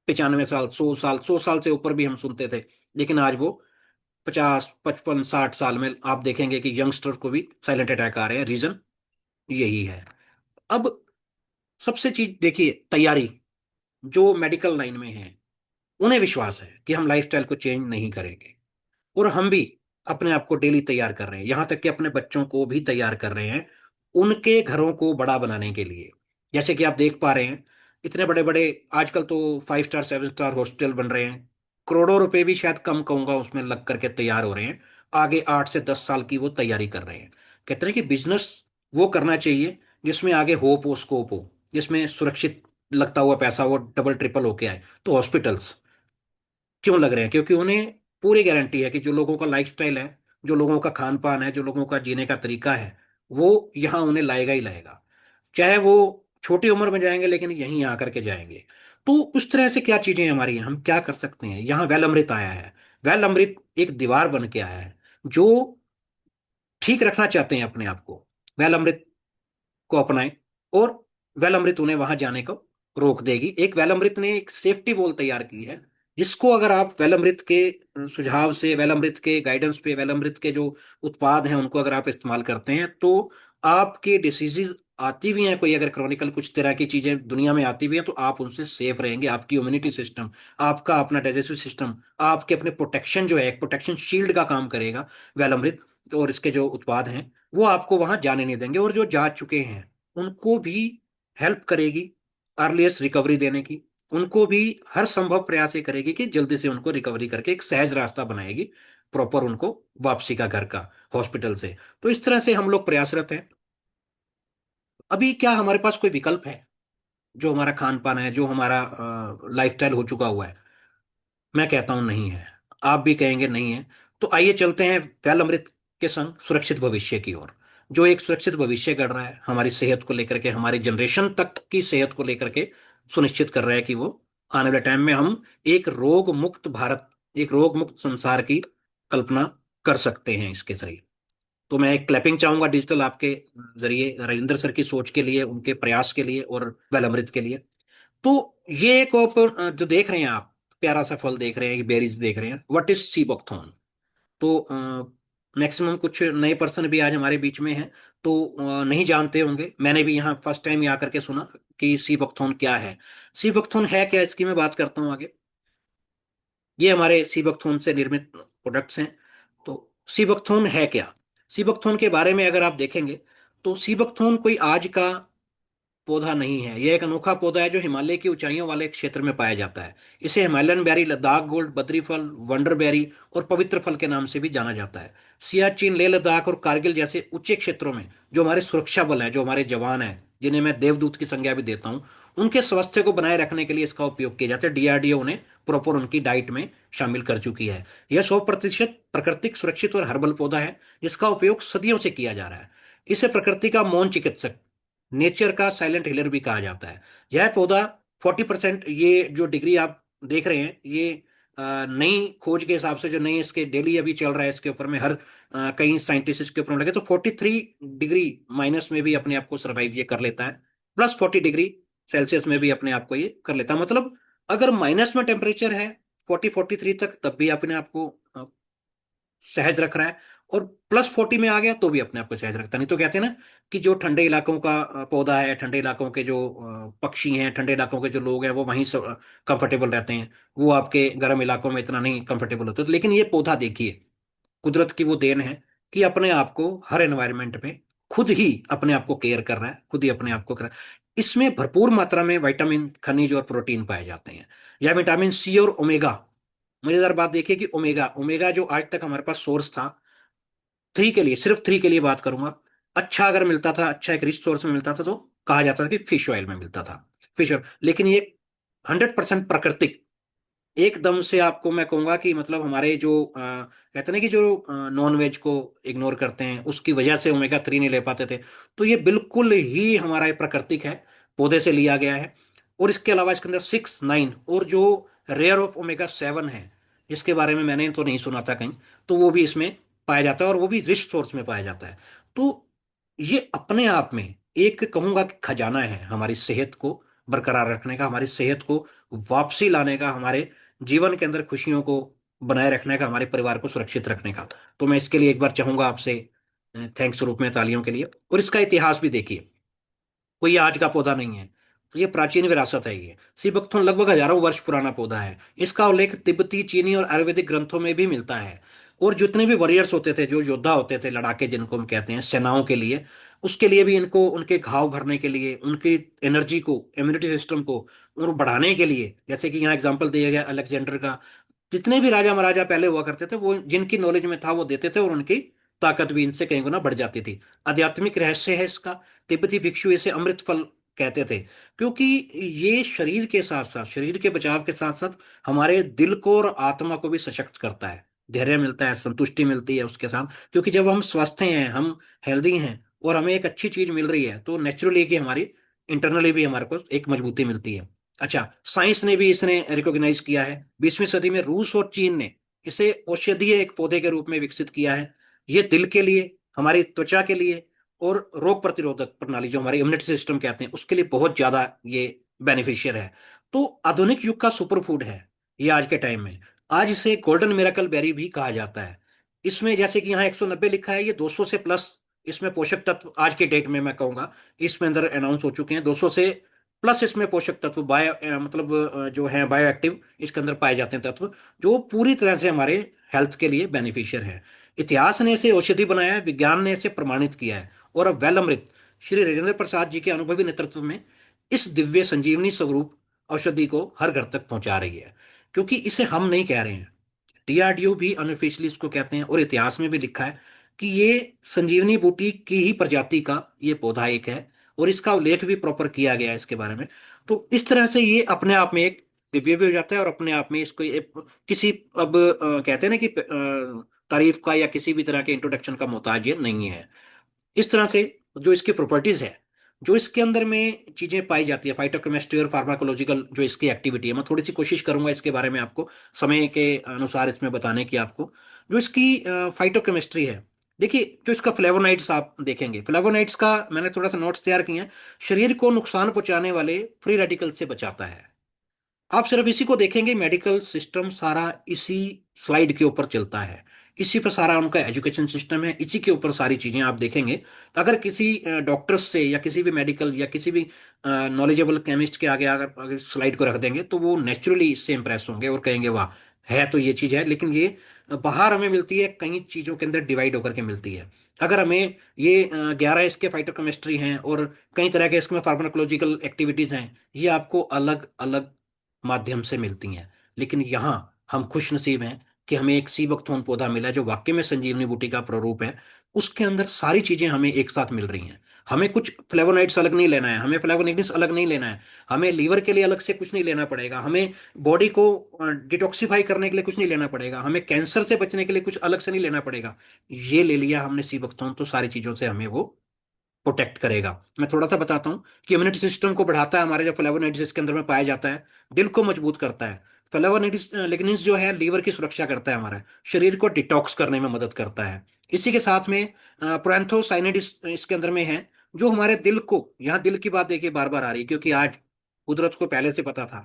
95 साल, 100 साल, 100 साल से ऊपर भी हम सुनते थे, लेकिन आज वो 50 55 60 साल में आप देखेंगे कि यंगस्टर को भी साइलेंट अटैक आ रहे हैं। रीजन यही है। अब सबसे चीज देखिए, तैयारी जो मेडिकल लाइन में है, उन्हें विश्वास है कि हम लाइफस्टाइल को चेंज नहीं करेंगे। और हम भी अपने आप को डेली तैयार कर रहे हैं, यहां तक कि अपने बच्चों को भी तैयार कर रहे हैं उनके घरों को बड़ा बनाने के लिए। जैसे कि आप देख पा रहे हैं, इतने बड़े बड़े आजकल तो 5 स्टार 7 स्टार हॉस्पिटल बन रहे हैं। करोड़ों रुपए भी शायद कम कहूंगा उसमें लग करके तैयार हो रहे हैं। आगे 8 से 10 साल की वो तैयारी कर रहे हैं। कहते हैं कि बिजनेस वो करना चाहिए जिसमें आगे होप हो, स्कोप हो, जिसमें सुरक्षित लगता हुआ पैसा वो डबल ट्रिपल होके आए। तो हॉस्पिटल्स क्यों लग रहे हैं? क्योंकि उन्हें पूरी गारंटी है कि जो लोगों का लाइफस्टाइल है, जो लोगों का खान पान है, जो लोगों का जीने का तरीका है, वो यहाँ उन्हें लाएगा ही लाएगा। चाहे वो छोटी उम्र में जाएंगे, लेकिन यहीं आकर के जाएंगे। तो उस तरह से क्या चीजें हमारी हैं, हम क्या कर सकते हैं? यहाँ वेल अमृत आया है। वेल अमृत एक दीवार बन के आया है। जो ठीक रखना चाहते हैं अपने आप को, वेल अमृत को अपनाएं, और वेल अमृत उन्हें वहां जाने को रोक देगी। एक वेल अमृत ने एक सेफ्टी वॉल तैयार की है, जिसको अगर आप वेल अमृत के सुझाव से, वेल अमृत के गाइडेंस पे, वेल अमृत के जो उत्पाद हैं उनको अगर आप इस्तेमाल करते हैं, तो आपके डिसीजेज आती भी हैं, कोई अगर क्रॉनिकल कुछ तरह की चीजें दुनिया में आती भी हैं, तो आप उनसे सेफ रहेंगे। आपकी इम्यूनिटी सिस्टम, आपका अपना डाइजेस्टिव सिस्टम, आपके अपने प्रोटेक्शन जो है, एक प्रोटेक्शन शील्ड का काम करेगा वेल अमृत। और इसके जो उत्पाद हैं वो आपको वहां जाने नहीं देंगे। और जो जा चुके हैं उनको भी हेल्प करेगी अर्लीस्ट रिकवरी देने की। उनको भी हर संभव प्रयास ये करेगी कि जल्दी से उनको रिकवरी करके एक सहज रास्ता बनाएगी प्रॉपर उनको वापसी का, घर का, हॉस्पिटल से। तो इस तरह से हम लोग प्रयासरत हैं। अभी क्या हमारे पास कोई विकल्प है? जो हमारा खान पान है, जो हमारा लाइफस्टाइल हो चुका हुआ है, मैं कहता हूं नहीं है। आप भी कहेंगे नहीं है। तो आइए चलते हैं वेल अमृत के संग सुरक्षित भविष्य की ओर। जो एक सुरक्षित भविष्य गढ़ रहा है हमारी सेहत को लेकर के, हमारी जनरेशन तक की सेहत को लेकर के, सुनिश्चित कर रहा है कि वो आने वाले टाइम में हम एक रोग मुक्त भारत, एक रोग मुक्त संसार की कल्पना कर सकते हैं इसके जरिए। तो मैं एक क्लैपिंग चाहूंगा डिजिटल आपके जरिए राजेंद्र सर की सोच के लिए, उनके प्रयास के लिए और वेल अमृत के लिए। तो ये एक जो देख रहे हैं आप, प्यारा सा फल देख रहे हैं, बेरीज देख रहे हैं, व्हाट इज सी बकथॉर्न। तो मैक्सिमम कुछ नए पर्सन भी आज हमारे बीच में हैं, तो नहीं जानते होंगे। मैंने भी यहाँ फर्स्ट टाइम यहाँ करके सुना कि सी बकथॉर्न क्या है। सी बकथॉर्न है क्या, इसकी मैं बात करता हूँ आगे। ये हमारे सी बकथॉर्न से निर्मित प्रोडक्ट्स हैं। तो सी बकथॉर्न है क्या? सी बकथॉर्न के बारे में अगर आप देखेंगे, तो सी बकथॉर्न कोई आज का पौधा नहीं है। यह एक अनोखा पौधा है जो हिमालय की ऊंचाइयों वाले क्षेत्र में पाया जाता है। इसे Himalayan berry, Ladakh gold, Badri फल, वंडर बेरी और पवित्र फल के नाम से भी जाना जाता है। सियाचिन, लेह लद्दाख और कारगिल जैसे ऊंचे क्षेत्रों में जो हमारे सुरक्षा बल हैं, जो हमारे जवान हैं, जिन्हें मैं देवदूत की संज्ञा भी देता हूँ, उनके स्वास्थ्य को बनाए रखने के लिए इसका उपयोग किया जाता है। डीआरडीओ उन्हें प्रॉपर उनकी डाइट में शामिल कर चुकी है। यह 100% प्राकृतिक, सुरक्षित और हर्बल पौधा है जिसका उपयोग सदियों से किया जा रहा है। इसे प्रकृति का मौन चिकित्सक, नेचर का साइलेंट हीलर भी कहा जाता है। यह पौधा 40%, ये जो डिग्री आप देख रहे हैं ये नई खोज के हिसाब से, जो नई इसके डेली अभी चल रहा है इसके ऊपर में, हर कई साइंटिस्ट इसके ऊपर लगे, तो 43 डिग्री माइनस में भी अपने आप को सर्वाइव ये कर लेता है, +40 डिग्री सेल्सियस में भी अपने आप को ये कर लेता है। मतलब अगर माइनस में टेम्परेचर है 40-43 तक, तब भी अपने आप को सहज रख रहा है, और +40 में आ गया तो भी अपने आप को सहज रखता है। नहीं तो कहते हैं ना कि जो ठंडे इलाकों का पौधा है, ठंडे इलाकों के जो पक्षी हैं, ठंडे इलाकों के जो लोग हैं, वो वहीं कंफर्टेबल रहते हैं, वो आपके गर्म इलाकों में इतना नहीं कंफर्टेबल होते। तो लेकिन ये पौधा देखिए, कुदरत की वो देन है कि अपने आप को हर एनवायरनमेंट में खुद ही अपने आप को केयर कर रहा है, खुद ही अपने आप को कर रहा है। इसमें भरपूर मात्रा में विटामिन, खनिज और प्रोटीन पाए जाते हैं। या विटामिन सी और ओमेगा। मजेदार बात देखिए कि ओमेगा ओमेगा जो आज तक हमारे पास सोर्स था, थ्री के लिए, सिर्फ थ्री के लिए बात करूंगा, अच्छा अगर मिलता था, अच्छा एक रिच सोर्स में मिलता था, तो कहा जाता था कि फिश ऑयल में मिलता था, फिश ऑयल। लेकिन ये 100% प्राकृतिक, एकदम से आपको मैं कहूंगा कि मतलब हमारे जो कहते हैं ना कि जो नॉन वेज को इग्नोर करते हैं उसकी वजह से ओमेगा 3 नहीं ले पाते थे, तो ये बिल्कुल ही हमारा ये प्राकृतिक है, पौधे से लिया गया है। और इसके अलावा इसके अंदर 6, 9 और जो रेयर ऑफ ओमेगा 7 है, जिसके बारे में मैंने तो नहीं सुना था कहीं, तो वो भी इसमें पाया जाता है, और वो भी रिच सोर्स में पाया जाता है। तो ये अपने आप में एक कहूंगा कि खजाना है हमारी सेहत को बरकरार रखने का, हमारी सेहत को वापसी लाने का, हमारे जीवन के अंदर खुशियों को बनाए रखने का, हमारे परिवार को सुरक्षित रखने का। तो मैं इसके लिए एक बार चाहूंगा आपसे थैंक्स स्वरूप में तालियों के लिए। और इसका इतिहास भी देखिए, कोई आज का पौधा नहीं है, तो ये प्राचीन विरासत है। ये सीबकथुन लगभग हजारों वर्ष पुराना पौधा है। इसका उल्लेख तिब्बती, चीनी और आयुर्वेदिक ग्रंथों में भी मिलता है। और जितने भी वॉरियर्स होते थे, जो योद्धा होते थे, लड़ाके जिनको हम कहते हैं, सेनाओं के लिए, उसके लिए भी इनको, उनके घाव भरने के लिए, उनकी एनर्जी को, इम्यूनिटी सिस्टम को और बढ़ाने के लिए, जैसे कि यहाँ एग्जाम्पल दिया गया अलेक्जेंडर का, जितने भी राजा महाराजा पहले हुआ करते थे, वो जिनकी नॉलेज में था वो देते थे, और उनकी ताकत भी इनसे कई गुना बढ़ जाती थी। आध्यात्मिक रहस्य है इसका। तिब्बती भिक्षु इसे अमृत फल कहते थे, क्योंकि ये शरीर के साथ साथ, शरीर के बचाव के साथ साथ हमारे दिल को और आत्मा को भी सशक्त करता है, धैर्य मिलता है, संतुष्टि मिलती है उसके साथ। क्योंकि जब हम स्वस्थ हैं, हम हेल्दी हैं, और हमें एक अच्छी चीज मिल रही है, तो नेचुरली कि हमारी इंटरनली भी हमारे को एक मजबूती मिलती है। अच्छा, साइंस ने भी इसने रिकॉग्नाइज किया है। 20वीं सदी में रूस और चीन ने इसे औषधीय एक पौधे के रूप में विकसित किया है। ये दिल के लिए, हमारी त्वचा के लिए, और रोग प्रतिरोधक प्रणाली, जो हमारी इम्यूनिटी सिस्टम कहते हैं, उसके लिए बहुत ज्यादा ये बेनिफिशियल है। तो आधुनिक युग का सुपर फूड है ये आज के टाइम में। आज इसे गोल्डन मिरेकल बेरी भी कहा जाता है। इसमें जैसे कि यहाँ 190 लिखा है, ये 200 से प्लस इसमें पोषक तत्व आज के डेट में मैं कहूंगा इसमें अंदर अनाउंस हो चुके हैं। 200 से प्लस इसमें पोषक तत्व, मतलब जो है बायो एक्टिव इसके अंदर पाए जाते हैं तत्व, जो पूरी तरह से हमारे हेल्थ के लिए बेनिफिशियल है। इतिहास ने इसे औषधि बनाया है, विज्ञान ने इसे प्रमाणित किया है, और अब वेल अमृत श्री राजेंद्र प्रसाद जी के अनुभवी नेतृत्व में इस दिव्य संजीवनी स्वरूप औषधि को हर घर तक पहुंचा रही है। क्योंकि इसे हम नहीं कह रहे हैं, डीआरडीओ भी अनऑफिशियली इसको कहते हैं, और इतिहास में भी लिखा है कि ये संजीवनी बूटी की ही प्रजाति का ये पौधा एक है, और इसका उल्लेख भी प्रॉपर किया गया है इसके बारे में। तो इस तरह से ये अपने आप में एक दिव्य भी हो जाता है, और अपने आप में इसको किसी अब कहते हैं ना कि तारीफ का या किसी भी तरह के इंट्रोडक्शन का मोहताज ये नहीं है। इस तरह से जो इसकी प्रॉपर्टीज है, जो इसके अंदर में चीजें पाई जाती है, फाइटोकेमिस्ट्री और फार्माकोलॉजिकल जो इसकी एक्टिविटी है, मैं थोड़ी सी कोशिश करूंगा इसके बारे में आपको समय के अनुसार इसमें बताने की। आपको जो इसकी फाइटोकेमिस्ट्री है, देखिए, जो इसका फ्लेवोनाइड्स आप देखेंगे, फ्लेवोनाइड्स का मैंने थोड़ा सा नोट्स तैयार किए हैं। शरीर को नुकसान पहुंचाने वाले फ्री रेडिकल से बचाता है। आप सिर्फ इसी को देखेंगे, मेडिकल सिस्टम सारा इसी स्लाइड के ऊपर चलता है, इसी पर सारा उनका एजुकेशन सिस्टम है, इसी के ऊपर सारी चीजें आप देखेंगे। अगर किसी डॉक्टर्स से या किसी भी मेडिकल या किसी भी नॉलेजेबल केमिस्ट के आगे अगर स्लाइड को रख देंगे, तो वो नेचुरली इससे इंप्रेस होंगे और कहेंगे वाह, है तो ये चीज है। लेकिन ये बाहर हमें मिलती है, कई चीजों के अंदर डिवाइड होकर के मिलती है। अगर हमें ये 11 इसके फाइटोकेमिस्ट्री हैं, और कई तरह के इसमें फार्माकोलॉजिकल एक्टिविटीज हैं, ये आपको अलग अलग माध्यम से मिलती हैं। लेकिन यहाँ हम खुश नसीब हैं कि हमें एक सीबकथॉर्न पौधा मिला है, जो वाकई में संजीवनी बूटी का प्रारूप है। उसके अंदर सारी चीजें हमें एक साथ मिल रही हैं। हमें कुछ फ्लेवोनॉइड्स अलग नहीं लेना है, हमें फ्लेवोनॉइड्स अलग नहीं लेना है, हमें लीवर के लिए अलग से कुछ नहीं लेना पड़ेगा, हमें बॉडी को डिटॉक्सिफाई करने के लिए कुछ नहीं लेना पड़ेगा, हमें कैंसर से बचने के लिए कुछ अलग से नहीं लेना पड़ेगा। ये ले लिया हमने सीबकथॉर्न तो सारी चीजों से हमें वो प्रोटेक्ट करेगा। मैं थोड़ा सा बताता हूँ कि इम्यूनिटी सिस्टम को बढ़ाता है, हमारे जो फ्लेवोनॉइड्स इसके अंदर में पाया जाता है, दिल को मजबूत करता है। फ्लेवोनॉइड्स लिग्निन्स जो है लीवर की सुरक्षा करता है, हमारे शरीर को डिटॉक्स करने में मदद करता है। इसी के साथ में प्रोएंथोसाइनिड्स इसके अंदर में है, जो हमारे दिल को, यहाँ दिल की बात देखिए बार बार आ रही है, क्योंकि आज कुदरत को पहले से पता था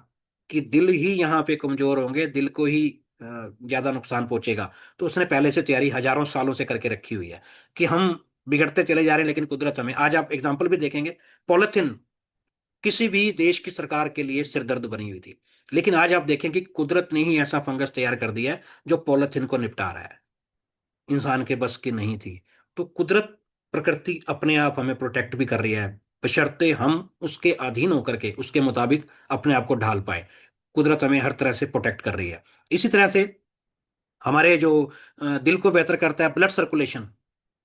कि दिल ही यहाँ पे कमजोर होंगे, दिल को ही ज्यादा नुकसान पहुंचेगा। तो उसने पहले से तैयारी हजारों सालों से करके रखी हुई है कि हम बिगड़ते चले जा रहे हैं, लेकिन कुदरत हमें, आज आप एग्जाम्पल भी देखेंगे, पॉलिथीन किसी भी देश की सरकार के लिए सिरदर्द बनी हुई थी, लेकिन आज आप देखें कि कुदरत ने ही ऐसा फंगस तैयार कर दिया है जो पॉलिथीन को निपटा रहा है, इंसान के बस की नहीं थी। तो कुदरत, प्रकृति अपने आप हमें प्रोटेक्ट भी कर रही है, बशर्ते हम उसके अधीन होकर के उसके मुताबिक अपने आप को ढाल पाए। कुदरत हमें हर तरह से प्रोटेक्ट कर रही है। इसी तरह से हमारे जो दिल को बेहतर करता है ब्लड सर्कुलेशन,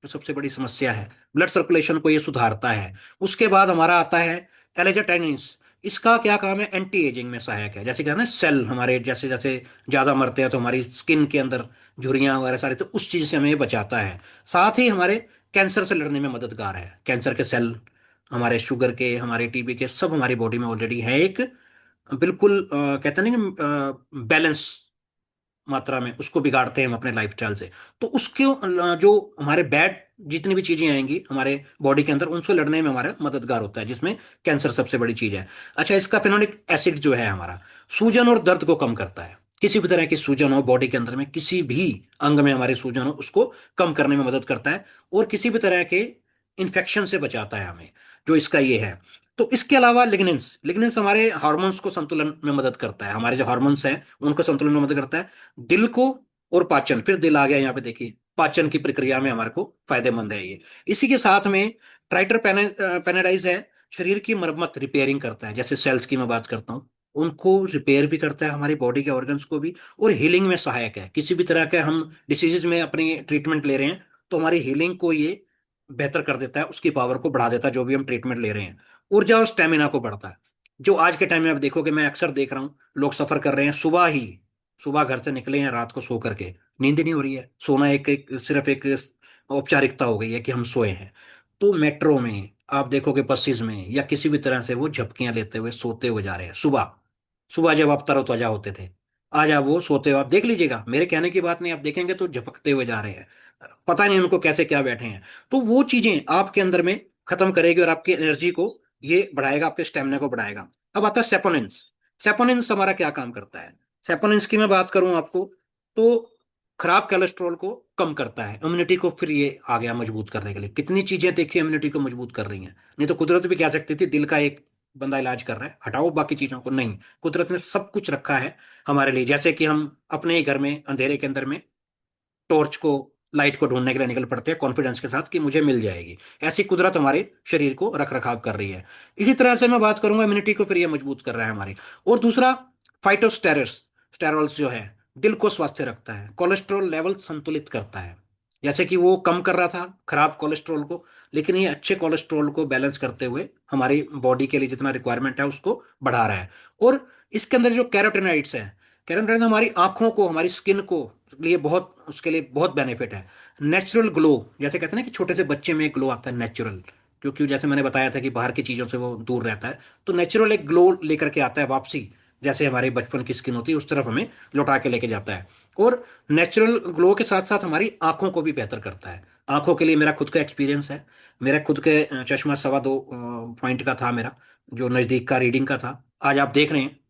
जो सबसे बड़ी समस्या है, ब्लड सर्कुलेशन को ये सुधारता है। उसके बाद हमारा आता है एलेजाटाइनिस। इसका क्या काम है? एंटी एजिंग में सहायक है। जैसे क्या है ना, सेल हमारे जैसे जैसे ज्यादा मरते हैं तो हमारी स्किन के अंदर झुर्रियां वगैरह सारी, तो उस चीज से हमें ये बचाता है। साथ ही हमारे कैंसर से लड़ने में मददगार है। कैंसर के सेल, हमारे शुगर के, हमारे टीबी के, सब हमारी बॉडी में ऑलरेडी है एक, बिल्कुल कहते हैं ना कि बैलेंस मात्रा में, उसको बिगाड़ते हैं हम अपने लाइफस्टाइल से। तो उसके जो हमारे बैड जितनी भी चीजें आएंगी हमारे बॉडी के अंदर, उनसे लड़ने में हमारा मददगार होता है, जिसमें कैंसर सबसे बड़ी चीज है। अच्छा, इसका फेनोलिक एसिड जो है हमारा, सूजन और दर्द को कम करता है। किसी भी तरह की सूजन हो बॉडी के अंदर में, किसी भी अंग में हमारे सूजन हो, उसको कम करने में मदद करता है, और किसी भी तरह के इन्फेक्शन से बचाता है हमें, जो इसका ये है। तो इसके अलावा लिग्नेंस, लिग्नेंस हमारे हार्मोन्स को संतुलन में मदद करता है, हमारे जो हार्मोन्स हैं उनको संतुलन में मदद करता है। दिल को, और पाचन, फिर दिल आ गया यहाँ पे देखिए, पाचन की प्रक्रिया में हमारे को फायदेमंद है ये। इसी के साथ में ट्राइटर पेनेडाइज है, शरीर की मरम्मत, रिपेयरिंग करता है। जैसे सेल्स की मैं बात करता हूँ, उनको रिपेयर भी करता है, हमारी बॉडी के ऑर्गन्स को भी, और हीलिंग में सहायक है। किसी भी तरह के हम डिसीजेज में अपनी ट्रीटमेंट ले रहे हैं, तो हमारी हीलिंग को ये बेहतर कर देता है, उसकी पावर को बढ़ा देता है, जो भी हम ट्रीटमेंट ले रहे हैं। ऊर्जा और स्टेमिना को बढ़ता है। जो आज के टाइम में आप देखोगे, मैं अक्सर देख रहा हूँ, लोग सफर कर रहे हैं सुबह ही, सुबह घर से निकले हैं, रात को सो करके नींद ही नहीं हो रही है। सोना एक सिर्फ एक औपचारिकता हो गई है कि हम सोए हैं। तो मेट्रो में आप देखोगे, बसेस में, या किसी भी तरह से वो झपकियां लेते हुए सोते हुए जा रहे हैं सुबह। सुबह जब आप तरोताजा होते थे, आज आप वो सोते हो, आप देख लीजिएगा, मेरे कहने की बात नहीं, आप देखेंगे तो झपकते हुए जा रहे हैं, पता नहीं उनको कैसे क्या बैठे हैं। तो वो चीजें आपके अंदर में खत्म करेगी, और आपकी एनर्जी को ये बढ़ाएगा, आपके स्टेमिना को बढ़ाएगा। अब आता है सेपोनिन्स। सेपोनिन्स हमारा क्या काम करता है? सेपोनिन्स की मैं बात करूं आपको, तो खराब कोलेस्ट्रॉल को कम करता है, इम्यूनिटी को फिर ये आ गया मजबूत करने के लिए। कितनी चीजें देखिए इम्यूनिटी को मजबूत कर रही हैं। नहीं तो कुदरत भी कह सकती थी दिल का एक बंदा इलाज कर रहा है, हटाओ बाकी चीजों को, नहीं, कुदरत ने सब कुछ रखा है हमारे लिए। जैसे कि हम अपने ही घर में अंधेरे के अंदर में टॉर्च को, लाइट को ढूंढने के लिए निकल पड़ते हैं कॉन्फिडेंस के साथ कि मुझे मिल जाएगी, ऐसी कुदरत हमारे शरीर को रख रखाव कर रही है। इसी तरह से मैं बात करूंगा, इम्यूनिटी को फिर ये मजबूत कर रहा है हमारी। और दूसरा, फाइटोस्टेरस, स्टेरॉल्स जो है, दिल को स्वस्थ रखता है, कोलेस्ट्रॉल लेवल संतुलित करता है। जैसे कि वो कम कर रहा था खराब कोलेस्ट्रॉल को, लेकिन ये अच्छे कोलेस्ट्रॉल को बैलेंस करते हुए हमारी बॉडी के लिए जितना रिक्वायरमेंट है उसको बढ़ा रहा है। और इसके अंदर जो कैरोटीनॉइड्स हैं, कैरोटीनॉइड हमारी आंखों को, हमारी स्किन को लिए बहुत, उसके लिए बहुत बेनिफिट है। नेचुरल ग्लो, जैसे कहते हैं ना कि छोटे से बच्चे में एक ग्लो आता है नेचुरल, क्योंकि जैसे मैंने बताया था कि बाहर की चीज़ों से वो दूर रहता है, तो नेचुरल एक ग्लो लेकर के आता है वापसी, जैसे हमारे बचपन की स्किन होती है उस तरफ हमें लौटा के लेके जाता है। और नेचुरल ग्लो के साथ साथ हमारी आंखों को भी बेहतर करता है। आंखों के लिए मेरा खुद का एक्सपीरियंस है, मेरा खुद के चश्मा 2.25 पॉइंट का था मेरा, जो नज़दीक का रीडिंग का था। आज आप देख रहे हैं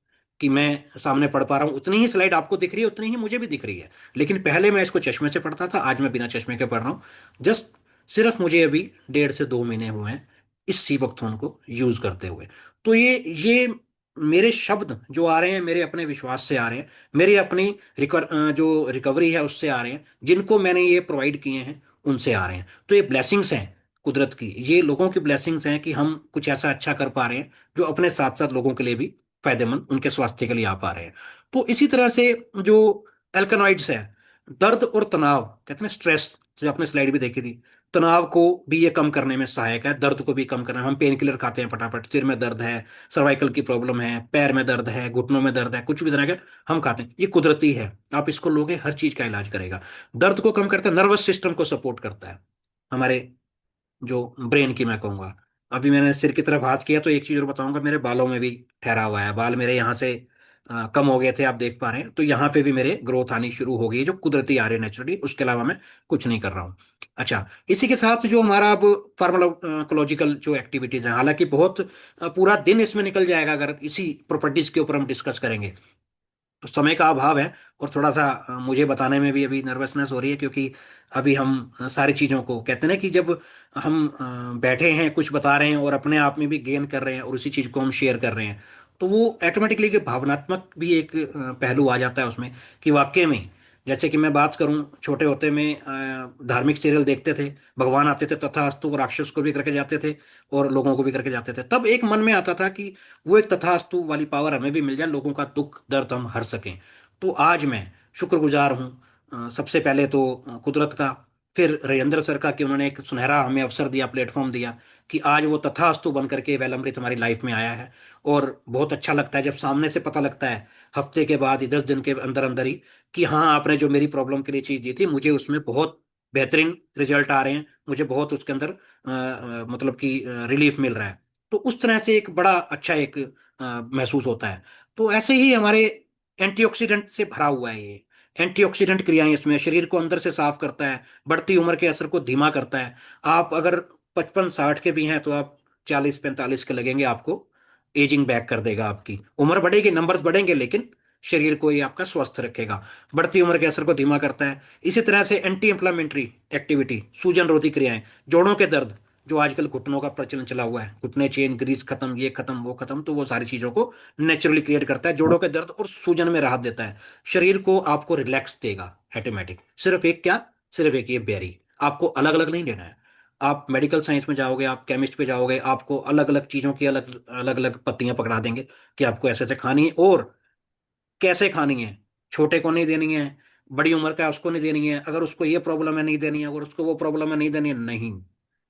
कि मैं सामने पढ़ पा रहा हूँ, उतनी ही स्लाइड आपको दिख रही है, उतनी ही मुझे भी दिख रही है। लेकिन पहले मैं इसको चश्मे से पढ़ता था, आज मैं बिना चश्मे के पढ़ रहा हूँ। जस्ट सिर्फ मुझे अभी 1.5 से 2 महीने हुए हैं इस सी वक्थोन को यूज करते हुए। तो ये मेरे शब्द जो आ रहे हैं, मेरे अपने विश्वास से आ रहे हैं, मेरी अपनी जो रिकवरी है उससे आ रहे हैं, जिनको मैंने ये प्रोवाइड किए हैं उनसे आ रहे हैं। तो ये ब्लेसिंग्स हैं कुदरत की, ये लोगों की ब्लेसिंग्स हैं कि हम कुछ ऐसा अच्छा कर पा रहे हैं जो अपने साथ साथ लोगों के लिए भी फायदेमंद, उनके स्वास्थ्य के लिए आ पा रहे हैं। तो इसी तरह से जो एल्कनॉइड्स है, दर्द और तनाव, कहते हैं स्ट्रेस, जो आपने स्लाइड भी देखी थी, तनाव को भी ये कम करने में सहायक है, दर्द को भी कम करने में। हम पेन किलर खाते हैं फटाफट, सिर में दर्द है, सर्वाइकल की प्रॉब्लम है, पैर में दर्द है, घुटनों में दर्द है, कुछ भी तरह के हम खाते हैं, ये कुदरती है। आप इसको लोगे, हर चीज का इलाज करेगा। दर्द को कम करता है, नर्वस सिस्टम को सपोर्ट करता है, हमारे जो ब्रेन की मैं कहूंगा। अभी मैंने सिर की तरफ हाथ किया तो एक चीज और बताऊंगा, मेरे बालों में भी ठहरा हुआ है, बाल मेरे यहाँ से कम हो गए थे, आप देख पा रहे हैं, तो यहाँ पे भी मेरे ग्रोथ आनी शुरू हो गई है, जो कुदरती आ रही है नेचुरली, उसके अलावा मैं कुछ नहीं कर रहा हूँ। अच्छा, इसी के साथ जो हमारा अब फार्माकोलॉजिकल जो एक्टिविटीज है, हालांकि बहुत पूरा दिन इसमें निकल जाएगा अगर इसी प्रॉपर्टीज के ऊपर हम डिस्कस करेंगे, तो समय का अभाव है। और थोड़ा सा मुझे बताने में भी अभी नर्वसनेस हो रही है, क्योंकि अभी हम सारी चीज़ों को कहते हैं ना कि जब हम बैठे हैं कुछ बता रहे हैं और अपने आप में भी गेन कर रहे हैं और उसी चीज़ को हम शेयर कर रहे हैं, तो वो ऑटोमेटिकली कि भावनात्मक भी एक पहलू आ जाता है उसमें, कि वाकई में जैसे कि मैं बात करूं, छोटे होते में धार्मिक सीरियल देखते थे, भगवान आते थे तथास्तु, वो राक्षस को भी करके जाते थे और लोगों को भी करके जाते थे, तब एक मन में आता था कि वो एक तथास्तु वाली पावर हमें भी मिल जाए, लोगों का दुख दर्द हम हर सकें। तो आज मैं शुक्रगुजार हूँ सबसे पहले तो कुदरत का, फिर राजेंद्र सर का, कि उन्होंने एक सुनहरा हमें अवसर दिया, प्लेटफॉर्म दिया, कि आज वो तथास्तु बन करके वेलअमृत हमारी लाइफ में आया है। और बहुत अच्छा लगता है जब सामने से पता लगता है, हफ्ते के बाद ही, 10 दिन के अंदर अंदर ही, कि हाँ आपने जो मेरी प्रॉब्लम के लिए चीज़ दी थी, मुझे उसमें बहुत बेहतरीन रिजल्ट आ रहे हैं, मुझे बहुत उसके अंदर मतलब कि रिलीफ मिल रहा है। तो उस तरह से एक बड़ा अच्छा एक महसूस होता है। तो ऐसे ही हमारे एंटीऑक्सीडेंट से भरा हुआ है ये, एंटीऑक्सीडेंट क्रियाएं इसमें, शरीर को अंदर से साफ करता है, बढ़ती उम्र के असर को धीमा करता है। आप अगर 55-60 के भी हैं तो आप 40-45 के लगेंगे, आपको एजिंग बैक कर देगा, आपकी उम्र बढ़ेगी, नंबर्स बढ़ेंगे, लेकिन शरीर को ये आपका स्वस्थ रखेगा, बढ़ती उम्र के असर को धीमा करता है। इसी तरह से एंटी इंफ्लामेटरी एक्टिविटी, सूजन रोधी क्रियाएं, जोड़ों के दर्द, जो आजकल घुटनों का प्रचलन चला हुआ है, घुटने चेन ग्रीस खत्म, ये खत्म, वो खत्म, तो वो सारी चीजों को नेचुरली क्रिएट करता है, जोड़ों के दर्द और सूजन में राहत देता है, शरीर को आपको रिलैक्स देगा ऑटोमेटिक। सिर्फ एक क्या, सिर्फ एक ये बेरी, आपको अलग अलग नहीं लेना है। आप मेडिकल साइंस में जाओगे, आप केमिस्ट पे जाओगे, आपको अलग अलग चीजों की अलग अलग अलग पत्तियां पकड़ा देंगे कि आपको ऐसे ऐसे खानी है और कैसे खानी है। छोटे को नहीं देनी है, बड़ी उम्र का है उसको नहीं देनी है, अगर उसको ये प्रॉब्लम है नहीं देनी है, अगर उसको वो प्रॉब्लम है नहीं देनी है, नहीं।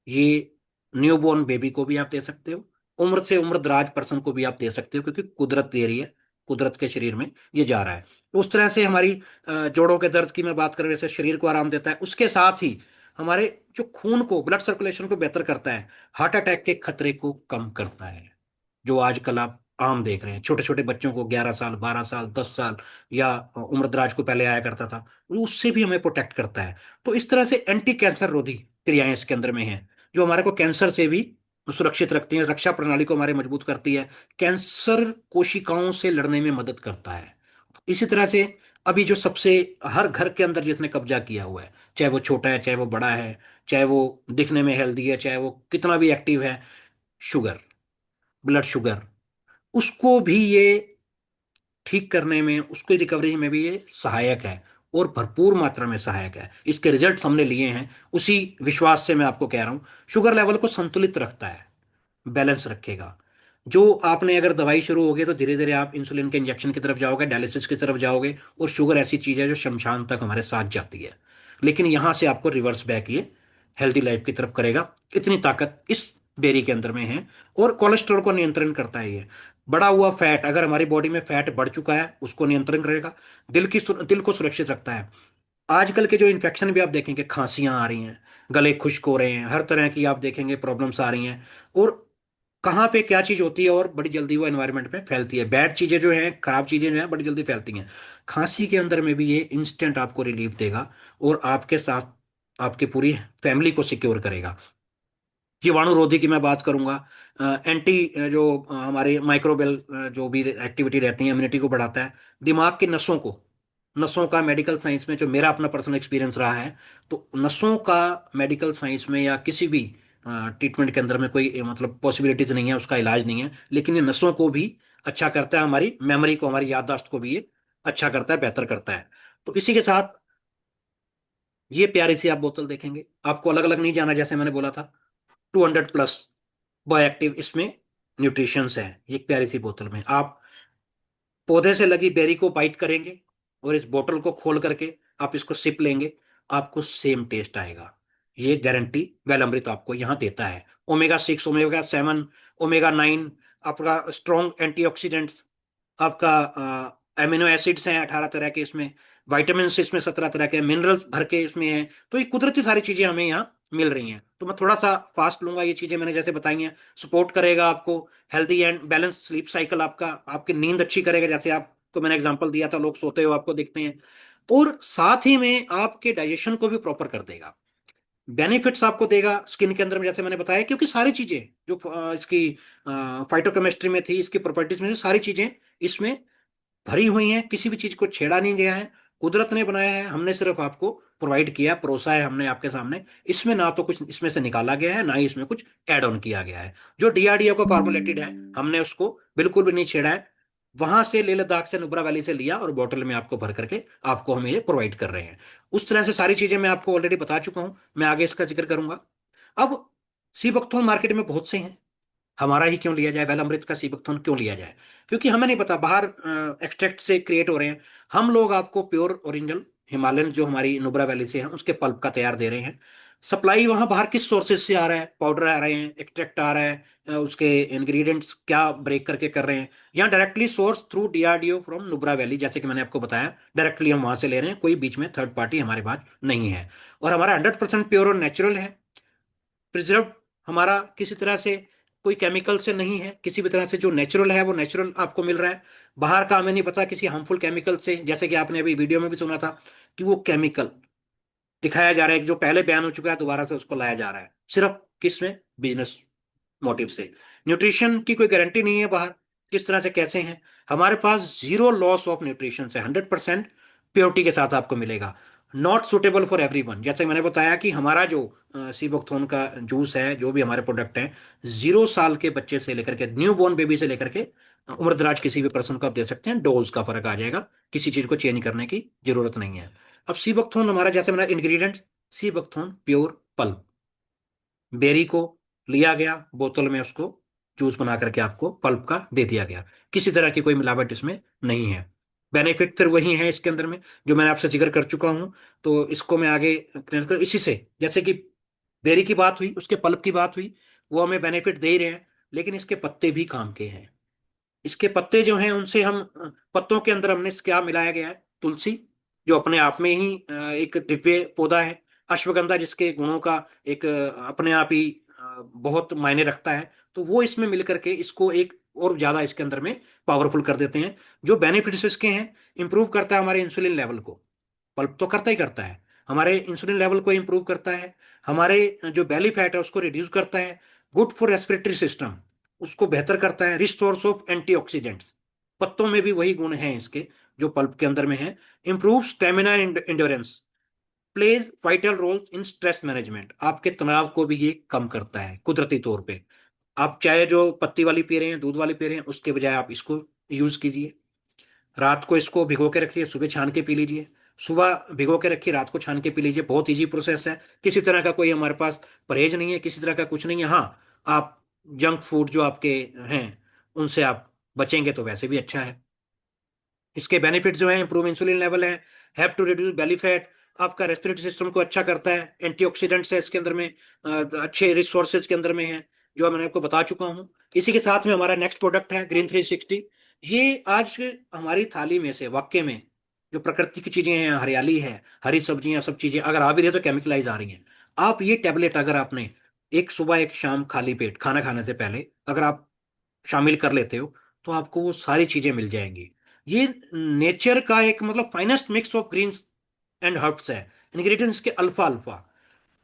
ये न्यूबॉर्न बेबी को भी आप दे सकते हो, उम्र से उम्र दराज पर्सन को भी आप दे सकते हो, क्योंकि कुदरत दे रही है, कुदरत के शरीर में ये जा रहा है। तो उस तरह से हमारी जोड़ों के दर्द की मैं बात करूं, जैसे शरीर को आराम देता है, उसके साथ ही हमारे जो खून को, ब्लड सर्कुलेशन को बेहतर करता है, हार्ट अटैक के खतरे को कम करता है। जो आजकल आप आम देख रहे हैं, छोटे छोटे बच्चों को 11 साल, 12 साल, 10 साल, या उम्र दराज को पहले आया करता था, वो उससे भी हमें प्रोटेक्ट करता है। तो इस तरह से एंटी कैंसर रोधी क्रियाएं इसके अंदर में हैं, जो हमारे को कैंसर से भी सुरक्षित रखती हैं, रक्षा प्रणाली को हमारे मजबूत करती है, कैंसर कोशिकाओं से लड़ने में मदद करता है। इसी तरह से अभी जो सबसे हर घर के अंदर जिसने कब्जा किया हुआ है, चाहे वो छोटा है, चाहे वो बड़ा है, चाहे वो दिखने में हेल्दी है, चाहे वो कितना भी एक्टिव है, शुगर, ब्लड शुगर, उसको भी ये ठीक करने में, उसकी रिकवरी में भी ये सहायक है, और भरपूर मात्रा में सहायक है। इसके रिजल्ट हमने लिए हैं, उसी विश्वास से मैं आपको कह रहा हूं। शुगर लेवल को संतुलित रखता है, बैलेंस रखेगा। जो आपने अगर दवाई शुरू होगी तो धीरे धीरे आप इंसुलिन के इंजेक्शन की तरफ जाओगे, डायलिसिस की तरफ जाओगे, और शुगर ऐसी चीज है जो शमशान तक हमारे साथ जाती है, लेकिन यहां से आपको रिवर्स बैक ये हेल्दी लाइफ की तरफ करेगा। इतनी ताकत इस बेरी के अंदर में है। और कोलेस्ट्रॉल को नियंत्रण करता है ये, बढ़ा हुआ फैट, अगर हमारी बॉडी में फैट बढ़ चुका है उसको नियंत्रण करेगा, दिल को सुरक्षित रखता है। आजकल के जो इन्फेक्शन भी आप देखेंगे, खांसियां आ रही हैं, गले खुश्क हो रहे हैं, हर तरह की आप देखेंगे प्रॉब्लम्स आ रही हैं, और कहाँ पे क्या चीज होती है और बड़ी जल्दी वो एनवायरनमेंट में फैलती है, बैड चीजें जो हैं, खराब चीजें जो हैं, बड़ी जल्दी फैलती हैं। खांसी के अंदर में भी ये इंस्टेंट आपको रिलीफ देगा, और आपके साथ आपकी पूरी फैमिली को सिक्योर करेगा। जीवाणु रोधी की मैं बात करूंगा, एंटी जो हमारे माइक्रोबियल जो भी एक्टिविटी रहती है, इम्यूनिटी को बढ़ाता है, दिमाग की नसों को, नसों का मेडिकल साइंस में जो मेरा अपना पर्सनल एक्सपीरियंस रहा है, तो नसों का मेडिकल साइंस में या किसी भी ट्रीटमेंट के अंदर में कोई मतलब पॉसिबिलिटीज नहीं है, उसका इलाज नहीं है, लेकिन ये नसों को भी अच्छा करता है, हमारी मेमोरी को, हमारी याददाश्त को भी ये अच्छा करता है, बेहतर करता है। तो इसी के साथ ये प्यारी सी आप बोतल देखेंगे, आपको अलग अलग नहीं जाना, जैसे मैंने बोला था, 200+ बायो एक्टिव इसमें न्यूट्रिशंस है। ये एक प्यारी सी बोतल में आप पौधे से लगी बेरी को बाइट करेंगे, और इस बोतल को खोल करके आप इसको सिप लेंगे, आपको सेम टेस्ट आएगा। ये गारंटी वेल अमृत आपको यहाँ देता है। ओमेगा 6, ओमेगा 7, ओमेगा 9, आपका स्ट्रॉन्ग एंटीऑक्सीडेंट्स, आपका एमिनो एसिड्स हैं 18 तरह के इसमें, विटामिन इसमें 17 तरह के, मिनरल्स भर के इसमें हैं। तो ये कुदरती सारी चीजें हमें यहाँ मिल रही हैं। तो मैं थोड़ा सा फास्ट लूंगा, ये चीजें मैंने जैसे बताई हैं। सपोर्ट करेगा आपको healthy and balance sleep cycle, आपका आपकी नींद अच्छी करेगा, जैसे आपको मैंने एग्जांपल दिया था, लोग सोते हुए आपको दिखते हैं। और साथ ही में आपके डाइजेशन को भी प्रॉपर कर देगा, बेनिफिट्स आपको देगा स्किन के अंदर में, जैसे मैंने बताया, क्योंकि सारी चीजें जो इसकी फाइटोकेमिस्ट्री में थी, इसकी प्रॉपर्टीज में से सारी चीजें इसमें भरी हुई हैं। किसी भी चीज को छेड़ा नहीं गया है, कुदरत ने बनाया है, हमने सिर्फ आपको प्रोवाइड किया, परोसा है हमने आपके सामने। इसमें ना तो कुछ इसमें से निकाला गया है, ना ही इसमें कुछ ऐड ऑन किया गया है। जो डीआरडीओ का फॉर्मुलेटेड है, हमने उसको बिल्कुल भी नहीं छेड़ा है। वहां से लेह लद्दाख से, नुब्रा वैली से लिया और बोतल में आपको भर करके आपको हम ये प्रोवाइड कर रहे हैं। उस तरह से सारी चीजें मैं आपको ऑलरेडी बता चुका हूं, मैं आगे इसका जिक्र करूंगा। अब सीबकथॉर्न मार्केट में बहुत से हैं, हमारा ही क्यों लिया जाए, वेल अमृत का सीबकथॉर्न क्यों लिया जाए? क्योंकि हमें नहीं पता बाहर एक्सट्रैक्ट से क्रिएट हो रहे हैं, हम लोग आपको प्योर ओरिजिनल हिमालयन जो हमारी नुब्रा वैली से है उसके पल्प का तैयार दे रहे हैं। सप्लाई वहां बाहर किस सोर्सेज से आ रहा है, पाउडर आ रहे हैं, एक्सट्रैक्ट आ रहा है, उसके इंग्रेडिएंट्स क्या ब्रेक करके कर रहे हैं, या directly source through DRDO from Nubra valley, जैसे कि मैंने आपको बताया, डायरेक्टली हम वहां से ले रहे हैं, कोई बीच में थर्ड पार्टी हमारे पास नहीं है। और हमारा 100% प्योर और नेचुरल है, प्रिजर्व हमारा किसी तरह से कोई केमिकल से नहीं है, किसी भी तरह से जो नेचुरल है वो नेचुरल आपको मिल रहा है। बाहर का हमें नहीं पता किसी हार्मफुल केमिकल से, जैसे कि आपने अभी वीडियो में भी सुना था कि वो केमिकल दिखाया जा रहा है जो पहले बैन हो चुका है, दोबारा से उसको लाया जा रहा है, सिर्फ किस में, बिजनेस मोटिव से। न्यूट्रिशन की कोई गारंटी नहीं है बाहर किस तरह से कैसे हैं, हमारे पास जीरो लॉस ऑफ न्यूट्रिशन है, 100% प्योरिटी के साथ आपको मिलेगा। नॉट सुटेबल फॉर एवरीवन, जैसे मैंने बताया कि हमारा जो सीबोक्थोन का जूस है, जो भी हमारे प्रोडक्ट हैं, 0 साल के बच्चे से लेकर के, न्यू बॉर्न बेबी से लेकर के उम्र दराज किसी भी पर्सन को आप दे सकते हैं, डोज का फर्क आ जाएगा, किसी चीज को चेंज करने की जरूरत नहीं है। अब सीबोक्थोन हमारा, जैसे मैंने इंग्रेडिएंट, सीबोक्थोन प्योर पल्प, बेरी को लिया गया, बोतल में उसको जूस बना करके आपको पल्प का दे दिया गया, किसी तरह की कोई मिलावट इसमें नहीं है। बेनिफिट फिर वही है इसके अंदर में जो मैंने आपसे जिक्र कर चुका हूं। तो इसको मैं आगे क्लियर कर, इसी से जैसे कि बेरी की बात हुई, उसके पल्प की बात हुई, वो हमें बेनिफिट दे ही रहे हैं, लेकिन इसके पत्ते भी काम के हैं। इसके पत्ते जो हैं उनसे हम पत्तों के अंदर हमने क्या मिलाया गया है, तुलसी, जो अपने आप में ही एक दिव्य पौधा है, अश्वगंधा जिसके गुणों का एक अपने आप ही बहुत मायने रखता है, तो वो इसमें मिल करके इसको एक और ज्यादा इसके अंदर में पावरफुल कर देते हैं। जो बेनिफिट्स इसके हैं, इंप्रूव करता है हमारे इंसुलिन लेवल को, पल्प तो करता ही करता है, हमारे इंसुलिन लेवल को इंप्रूव करता है, हमारे जो बेली फैट है उसको रिड्यूस करता है, गुड फॉर रेस्पिरेटरी सिस्टम उसको बेहतर करता है, रिस्टोर्स ऑफ एंटीऑक्सीडेंट्स, पत्तों में भी वही गुण हैं इसके जो पल्प के अंदर में है। Improve stamina and endurance, plays vital role in stress management, आपके तनाव को भी ये कम करता है कुदरती तौर पे। आप चाहे जो पत्ती वाली पी रहे हैं, दूध वाली पी रहे हैं, उसके बजाय आप इसको यूज कीजिए। रात को इसको भिगो के रखिए, सुबह छान के पी लीजिए, सुबह भिगो के रखिए, रात को छान के पी लीजिए, बहुत इजी प्रोसेस है, किसी तरह का कोई हमारे पास परहेज नहीं है, किसी तरह का कुछ नहीं है। हाँ, आप जंक फूड जो आपके हैं उनसे आप बचेंगे तो वैसे भी अच्छा है। इसके बेनिफिट जो है, इंप्रूव इंसुलिन लेवल है, help to reduce belly fat, आपका रेस्पिरेटरी सिस्टम को अच्छा करता है, एंटीऑक्सीडेंट्स है इसके अंदर में, अच्छे रिसोर्सेज के अंदर में है जो मैंने आपको बता चुका हूँ। इसी के साथ में हमारा नेक्स्ट प्रोडक्ट है ग्रीन 360। ये आज हमारी थाली में से वाकई में जो प्रकृति की चीजें हैं, हरियाली है, हरी सब्जियां, सब चीजें अगर आ भी रही है तो केमिकलाइज आ रही हैं। आप ये टैबलेट अगर आपने एक सुबह एक शाम खाली पेट खाना खाने से पहले अगर आप शामिल कर लेते हो, तो आपको वो सारी चीजें मिल जाएंगी। ये नेचर का एक मतलब finest mix of greens and herbs है। इंग्रेडिएंट्स के alpha alpha,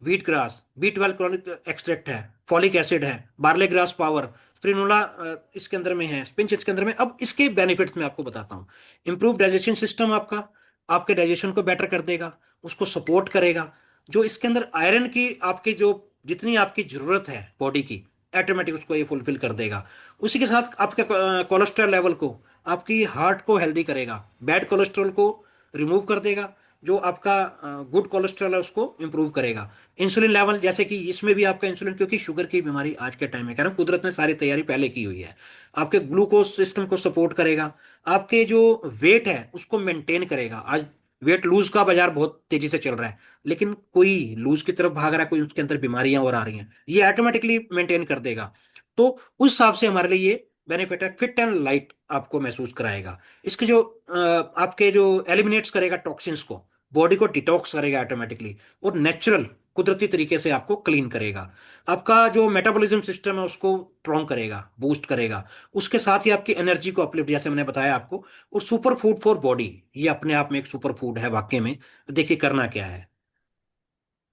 wheat grass, B12 chronic extract है, फॉलिक एसिड है, बार्ले ग्रास पावर, स्पिरुलिना इसके अंदर में है, स्पिंच इसके अंदर में। अब इसके बेनिफिट्स मैं आपको बताता हूँ। इंप्रूव डाइजेशन सिस्टम, आपका आपके डाइजेशन को बेटर कर देगा, उसको सपोर्ट करेगा। जो इसके अंदर आयरन की आपकी जो जितनी आपकी जरूरत है बॉडी की, ऑटोमेटिक उसको ये फुलफिल कर देगा। उसी के साथ आपके कोलेस्ट्रॉल लेवल को, आपकी हार्ट को हेल्दी करेगा, बैड कोलेस्ट्रॉल को रिमूव कर देगा, जो आपका गुड कोलेस्ट्रॉल है उसको इंप्रूव करेगा। इंसुलिन लेवल, जैसे कि इसमें भी आपका इंसुलिन, क्योंकि शुगर की बीमारी आज के टाइम में कह रहा हूं, कुदरत ने सारी तैयारी पहले की हुई है, आपके ग्लूकोज सिस्टम को सपोर्ट करेगा, आपके जो वेट है उसको मेंटेन करेगा। आज वेट लूज का बाजार बहुत तेजी से चल रहा है, लेकिन कोई लूज की तरफ भाग रहा है, कोई उसके अंदर बीमारियां और आ रही हैं, ये ऑटोमेटिकली मेंटेन कर देगा। तो उस हिसाब से हमारे लिए ये बेनिफिट है, फिट एंड लाइट आपको महसूस कराएगा। इसके जो आपके जो एलिमिनेट्स करेगा टॉक्सिन्स को, बॉडी को डिटॉक्स करेगा ऑटोमेटिकली, और नेचुरल कुदरती तरीके से आपको क्लीन करेगा। आपका जो मेटाबॉलिज्म सिस्टम है उसको स्ट्रॉन्ग करेगा, बूस्ट करेगा। उसके साथ ही आपकी एनर्जी को अपलिफ्ट, जैसे मैंने बताया आपको। और सुपर फूड फॉर बॉडी, ये अपने आप में एक सुपर फूड है वाकई में। देखिए करना क्या है,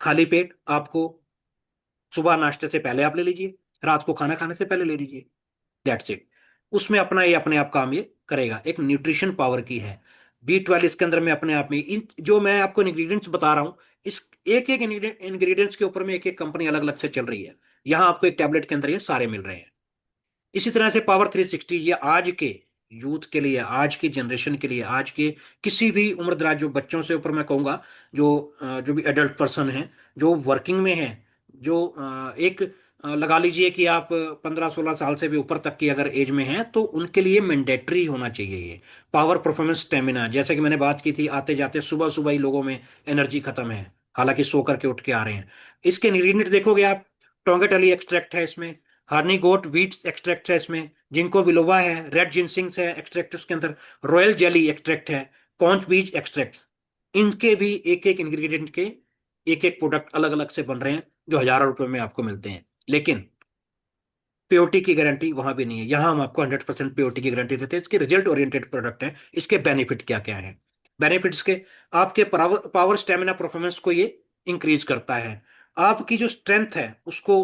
खाली पेट आपको सुबह नाश्ते से पहले आप ले लीजिए, रात को खाना खाने से पहले ले लीजिए, दैट्स इट। उसमें अपना ये अपने आप काम ये करेगा, एक न्यूट्रिशन पावर की है। B12 इसके अंदर में अपने आप में, इन जो मैं आपको इंग्रेडिएंट्स बता रहा हूं, इस एक एक इंग्रेडिएंट्स के ऊपर में एक एक कंपनी अलग अलग से चल रही है। यहां आपको एक टैबलेट के अंदर ये सारे मिल रहे हैं। इसी तरह से पावर 360, ये आज के यूथ के लिए, आज की जनरेशन के लिए, आज के किसी भी उम्र दराज जो बच्चों से ऊपर मैं कहूंगा, जो भी एडल्ट पर्सन हैं, जो वर्किंग में हैं, जो एक लगा लीजिए कि आप 15-16 साल से भी ऊपर तक की अगर एज में हैं, तो उनके लिए मैंडेटरी होना चाहिए ये पावर परफॉर्मेंस स्टेमिना। जैसे कि मैंने बात की थी, आते जाते सुबह सुबह ही लोगों में एनर्जी खत्म है, हालांकि सो करके उठ के आ रहे हैं। इसके इंग्रीडियंट देखोगे आप, टोंगेटली एक्सट्रैक्ट है इसमें, हार्नी गोट वीट एक्सट्रैक्ट है इसमें, जिंको बिलोवा है, रेड जिनसिंग्स है एक्सट्रैक्ट उसके अंदर, रॉयल जेली एक्सट्रैक्ट है, कॉन्च बीज एक्सट्रैक्ट। इनके भी एक एक इंग्रेडिएंट के एक एक प्रोडक्ट अलग अलग से बन रहे हैं, जो हजारों रुपए में आपको मिलते हैं। लेकिन प्योरिटी की गारंटी वहां भी नहीं है, यहां हम आपको 100% प्योरिटी की गारंटी देते हैं। इसके रिजल्ट ओरिएंटेड प्रोडक्ट है। इसके बेनिफिट क्या क्या है? बेनिफिट्स के, आपके पावर स्टेमिना परफॉर्मेंस को ये इंक्रीज करता है, आपकी जो स्ट्रेंथ है उसको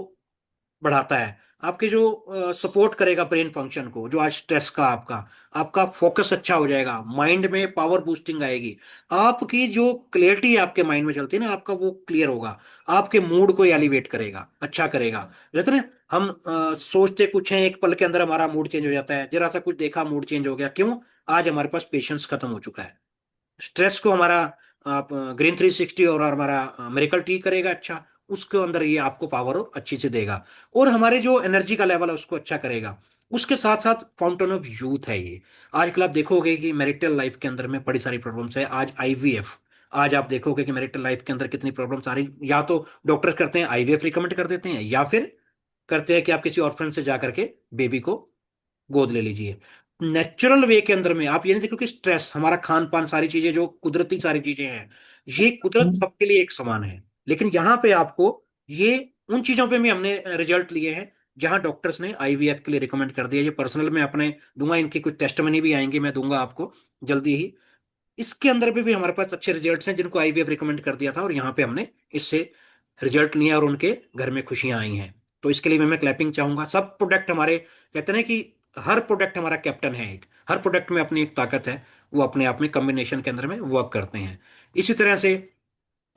बढ़ाता है, आपके जो सपोर्ट करेगा ब्रेन फंक्शन को, जो आज स्ट्रेस का आपका आपका फोकस अच्छा हो जाएगा, माइंड में पावर बूस्टिंग आएगी, आपकी जो क्लियरिटी आपके माइंड में चलती है ना, आपका वो क्लियर होगा, आपके मूड को एलिवेट करेगा, अच्छा करेगा। जैसे ना हम सोचते कुछ हैं, एक पल के अंदर हमारा मूड चेंज हो जाता है, जरा सा कुछ देखा मूड चेंज हो गया, क्यों? आज हमारे पास पेशेंस खत्म हो चुका है। स्ट्रेस को हमारा आप ग्रीन 360 और हमारा मेरिकल टी करेगा अच्छा, उसके अंदर ये आपको पावर और अच्छी से देगा, और हमारे जो एनर्जी का लेवल है उसको अच्छा करेगा। उसके साथ साथ फाउंटेन ऑफ यूथ है ये। आजकल आप देखोगे कि मैरिटल लाइफ के अंदर में बड़ी सारी प्रॉब्लम्स है, आज IVF, आज आप देखोगे कि मैरिटल लाइफ के अंदर कितनी प्रॉब्लम्स आ रही, या तो डॉक्टर्स करते हैं IVF रिकमेंड कर देते हैं, या फिर करते हैं कि आप किसी और फ्रेंड से जा करके बेबी को गोद ले लीजिए। नेचुरल वे के अंदर में आप ये नहीं देखो कि स्ट्रेस, हमारा खान पान, सारी चीजें जो कुदरती सारी चीजें हैं, ये कुदरत सबके लिए एक समान है। लेकिन यहाँ पे आपको ये उन चीजों पे भी हमने रिजल्ट लिए हैं जहां डॉक्टर्स ने IVF के लिए रिकमेंड कर दिया। ये पर्सनल में अपने दूंगा, इनकी कुछ टेस्टमनी भी आएंगे, मैं दूंगा आपको जल्दी ही। इसके अंदर भी हमारे पास अच्छे रिजल्ट्स हैं, जिनको IVF रिकमेंड कर दिया था, और यहाँ पे हमने इससे रिजल्ट लिया और उनके घर में खुशियां आई हैं। तो इसके लिए मैं क्लैपिंग चाहूंगा। सब प्रोडक्ट हमारे, कहते हैं ना कि हर प्रोडक्ट हमारा कैप्टन है एक, हर प्रोडक्ट में अपनी एक ताकत है, वो अपने आप में कॉम्बिनेशन के अंदर में वर्क करते हैं। इसी तरह से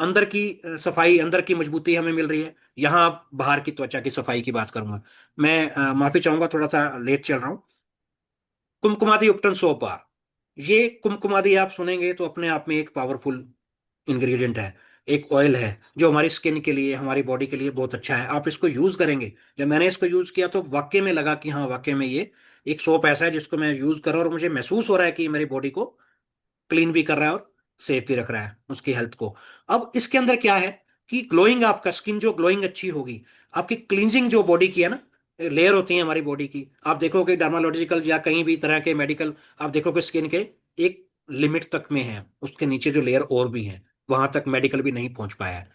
अंदर की सफाई, अंदर की मजबूती हमें मिल रही है। यहाँ बाहर की त्वचा की सफाई की बात करूंगा मैं, माफी चाहूंगा थोड़ा सा लेट चल रहा हूँ। कुमकुमादी उपटन सोप बार, ये कुमकुमादी आप सुनेंगे तो अपने आप में एक पावरफुल इंग्रेडिएंट है, एक ऑयल है जो हमारी स्किन के लिए, हमारी बॉडी के लिए बहुत अच्छा है। आप इसको यूज करेंगे, जब मैंने इसको यूज किया तो वाकई में लगा कि हाँ, वाकई में ये एक सोप ऐसा है जिसको मैं यूज कर रहा हूँ, और मुझे महसूस हो रहा है कि ये मेरी बॉडी को क्लीन भी कर रहा है और सेफ भी रख रहा है उसकी हेल्थ को। अब इसके अंदर क्या है कि ग्लोइंग, आपका स्किन जो ग्लोइंग अच्छी होगी, आपकी क्लींजिंग जो बॉडी की है ना, लेयर होती है हमारी बॉडी की, आप देखोगे डर्मालॉजिकल या कहीं भी तरह के मेडिकल, आप देखोगे स्किन के एक लिमिट तक में है, उसके नीचे जो लेयर और भी है, वहां तक मेडिकल भी नहीं पहुंच पाया है।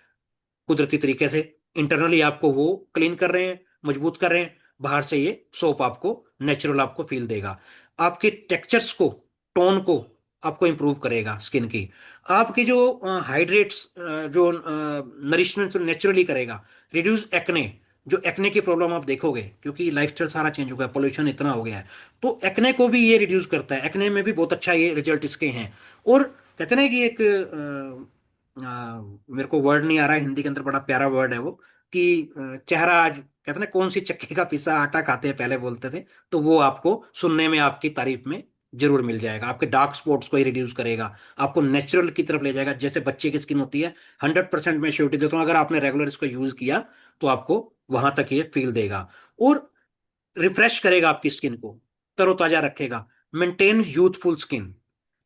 कुदरती तरीके से इंटरनली आपको वो क्लीन कर रहे हैं, मजबूत कर रहे हैं, बाहर से ये सोप आपको नेचुरल आपको फील देगा, आपके टेक्सचर्स को, टोन को आपको इंप्रूव करेगा स्किन की, आपकी जो हाइड्रेट्स, जो नरिशमेंट नेचुरली करेगा, रिड्यूस एक्ने, जो एक्ने की प्रॉब्लम आप देखोगे, क्योंकि लाइफस्टाइल सारा चेंज हो गया, पोल्यूशन इतना हो गया है, तो एक्ने को भी ये रिड्यूस करता है, एक्ने में भी बहुत अच्छा ये रिजल्ट इसके हैं। और कहते हैं ना कि एक मेरे को वर्ड नहीं आ रहा है हिंदी के अंदर, बड़ा प्यारा वर्ड है वो, कि चेहरा आज, कहते हैं ना, कौन सी चक्की का पिसा आटा खाते हैं पहले बोलते थे, तो वो आपको सुनने में आपकी तारीफ में जरूर मिल जाएगा। आपके डार्क स्पॉट्स को ही रिड्यूस करेगा, आपको नेचुरल की तरफ ले जाएगा, जैसे बच्चे की स्किन होती है। 100% मैं श्योरिटी देता हूँ, अगर आपने रेगुलर इसको यूज किया तो आपको वहां तक ये फील देगा, और रिफ्रेश करेगा आपकी स्किन को, तरोताजा रखेगा, मेंटेन यूथफुल स्किन,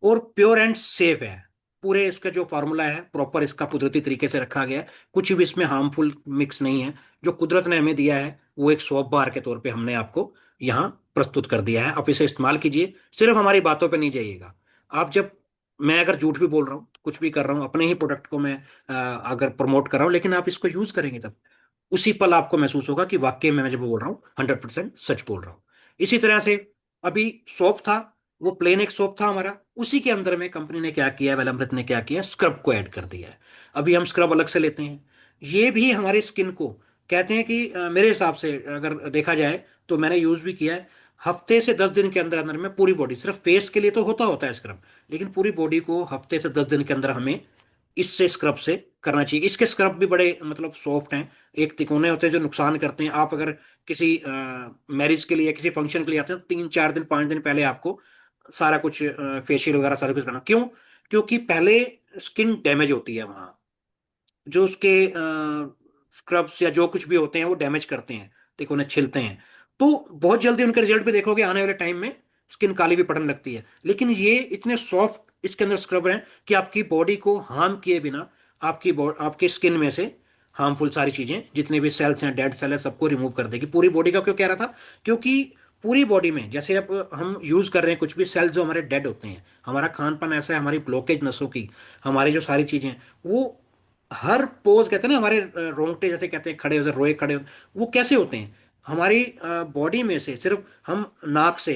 और प्योर एंड सेफ है। पूरे इसका जो फार्मूला है प्रॉपर इसका कुदरती तरीके से रखा गया है, कुछ भी इसमें हार्मफुल मिक्स नहीं है। जो कुदरत ने हमें दिया है वो एक सोप बार के तौर पे हमने आपको यहाँ प्रस्तुत कर दिया है। आप इसे इस्तेमाल कीजिए, सिर्फ हमारी बातों पे नहीं जाइएगा। आप जब, मैं अगर झूठ भी बोल रहा हूँ, कुछ भी कर रहा हूँ, अपने ही प्रोडक्ट को मैं अगर प्रमोट कर रहा हूँ, लेकिन आप इसको यूज करेंगे तब उसी पल आपको महसूस होगा कि वाकई में मैं जब बोल रहा हूँ 100% सच बोल रहा हूँ। इसी तरह से अभी सोप था, वो प्लेन एक सोप था हमारा, उसी के अंदर में कंपनी ने क्या किया है, वेलअमृत ने क्या किया है, स्क्रब को ऐड कर दिया है। अभी हम स्क्रब अलग से लेते हैं। ये भी हमारी स्किन को कहते हैं कि मेरे हिसाब से अगर देखा जाए तो मैंने यूज भी किया है, हफ्ते से 10 दिन के अंदर अंदर में पूरी बॉडी, सिर्फ फेस के लिए तो होता होता है स्क्रब, लेकिन पूरी बॉडी को हफ्ते से 10 दिन के अंदर हमें इससे स्क्रब से करना चाहिए। इसके स्क्रब भी बड़े मतलब सॉफ्ट हैं, एक तिकोने होते हैं जो नुकसान करते हैं। आप अगर किसी मैरिज के लिए किसी फंक्शन के लिए आते हैं, 3 4 दिन 5 दिन पहले आपको सारा कुछ फेशियल वगैरह सारा कुछ करना, क्यों? क्योंकि पहले स्किन डैमेज होती है वहाँ, जो उसके स्क्रब्स या जो कुछ भी होते हैं वो डैमेज करते हैं, देखो उन्हें छिलते हैं, तो बहुत जल्दी उनके रिजल्ट भी देखोगे आने वाले टाइम में, स्किन काली भी पड़ने लगती है। लेकिन ये इतने सॉफ्ट इसके अंदर स्क्रब हैं कि आपकी बॉडी को हार्म किए बिना आपकी स्किन में से हार्मफुल सारी चीजें जितने भी सेल्स हैं, डेड सेल है, सबको रिमूव कर देगी। पूरी बॉडी का क्यों कह रहा था? क्योंकि पूरी बॉडी में जैसे अब हम यूज कर रहे हैं कुछ भी सेल्स जो हमारे डेड होते हैं, हमारा खान पान ऐसा है, हमारी ब्लॉकेज नसों की, हमारी जो सारी चीजें वो हर पोज कहते हैं ना, हमारे रोंगटे जैसे कहते हैं खड़े हो जाए, रोए खड़े हो, वो कैसे होते हैं? हमारी बॉडी में से सिर्फ हम नाक से,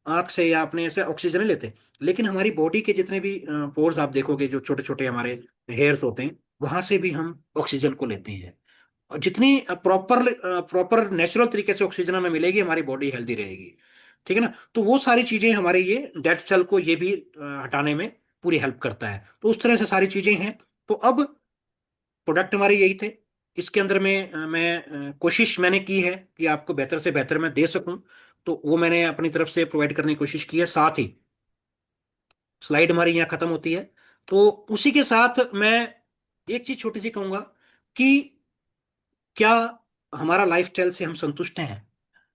आंख से या अपने से ऑक्सीजन नहीं लेते, लेकिन हमारी बॉडी के जितने भी पोर्स आप देखोगे, जो छोटे छोटे हमारे हेयर्स होते हैं, वहां से भी हम ऑक्सीजन को लेते हैं। और जितनी प्रॉपर प्रॉपर नेचुरल तरीके से ऑक्सीजन हमें मिलेगी, हमारी बॉडी हेल्दी रहेगी। ठीक है ना? तो वो सारी चीजें हमारे ये डेड सेल को ये भी हटाने में पूरी हेल्प करता है। तो उस तरह से सारी चीजें हैं। तो अब प्रोडक्ट हमारे यही थे। इसके अंदर में कोशिश मैंने की है कि आपको बेहतर से बेहतर मैं दे सकूं, तो वो मैंने अपनी तरफ से प्रोवाइड करने की कोशिश की है। साथ ही स्लाइड हमारी यहाँ खत्म होती है, तो उसी के साथ मैं एक चीज छोटी सी कहूंगा कि क्या हमारा लाइफस्टाइल से हम संतुष्ट हैं?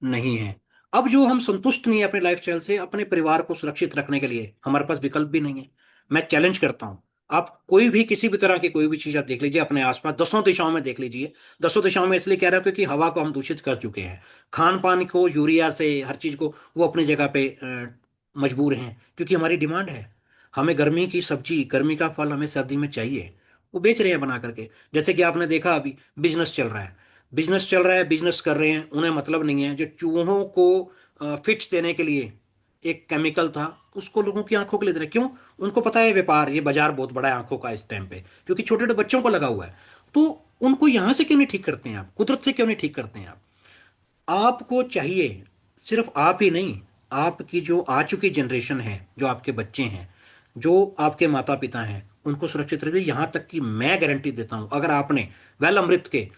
नहीं है। अब जो हम संतुष्ट नहीं है अपने लाइफस्टाइल से, अपने परिवार को सुरक्षित रखने के लिए हमारे पास विकल्प भी नहीं है। मैं चैलेंज करता हूं, आप कोई भी किसी भी तरह की कोई भी चीज आप देख लीजिए अपने आसपास, 10 दिशाओं में देख लीजिए। 10 दिशाओं में इसलिए कह रहा हूं क्योंकि हवा को हम दूषित कर चुके हैं, खान पान को यूरिया से, हर चीज को वो अपनी जगह पे मजबूर हैं, क्योंकि हमारी डिमांड है। हमें गर्मी की सब्जी, गर्मी का फल हमें सर्दी में चाहिए, वो बेच रहे हैं बना करके। जैसे कि आपने देखा अभी बिजनेस चल रहा है, बिजनेस चल रहा है, बिजनेस कर रहे हैं, उन्हें मतलब नहीं है। जो चूहों को फिक्स देने के लिए एक केमिकल था, उसको लोगों की आंखों के लिए दे रहे हैं। क्यों? उनको पता है व्यापार, ये बाजार बहुत बड़ा है आंखों का इस टाइम पे, क्योंकि छोटे छोटे बच्चों को लगा हुआ है। तो उनको यहां से क्यों नहीं ठीक करते हैं आप? कुदरत से क्यों नहीं ठीक करते हैं आप? आपको चाहिए, सिर्फ आप ही नहीं, आपकी जो आ चुकी जनरेशन है, जो आपके बच्चे हैं, जो आपके माता पिता हैं, उनको सुरक्षित रखिए। यहां तक कि मैं गारंटी देता हूं, अगर आपने वेल अमृत के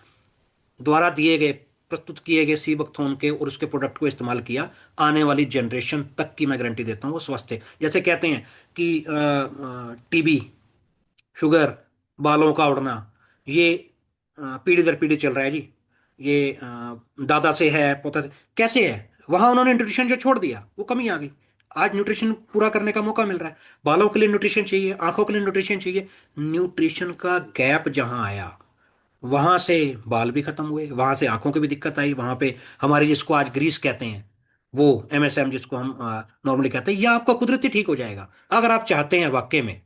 द्वारा दिए गए, प्रस्तुत किए गए सीबकथोन के और उसके प्रोडक्ट को इस्तेमाल किया, आने वाली जनरेशन तक की मैं गारंटी देता हूँ वो स्वस्थ है। जैसे कहते हैं कि टीबी, शुगर, बालों का उड़ना, ये पीढ़ी दर पीढ़ी चल रहा है जी। ये दादा से है, पोता से, कैसे है? वहां उन्होंने न्यूट्रिशन जो छोड़ दिया, वो कमी आ गई। आज न्यूट्रिशन पूरा करने का मौका मिल रहा है। बालों के लिए न्यूट्रिशन चाहिए, आंखों के लिए न्यूट्रिशन चाहिए, न्यूट्रिशन का गैप जहां आया, वहां से बाल भी खत्म हुए, वहां से आंखों की भी दिक्कत आई, वहां पे हमारी जिसको आज ग्रीस कहते हैं, वो एमएसएम जिसको हम नॉर्मली कहते हैं, यह आपका कुदरती ठीक हो जाएगा। अगर आप चाहते हैं वाकई में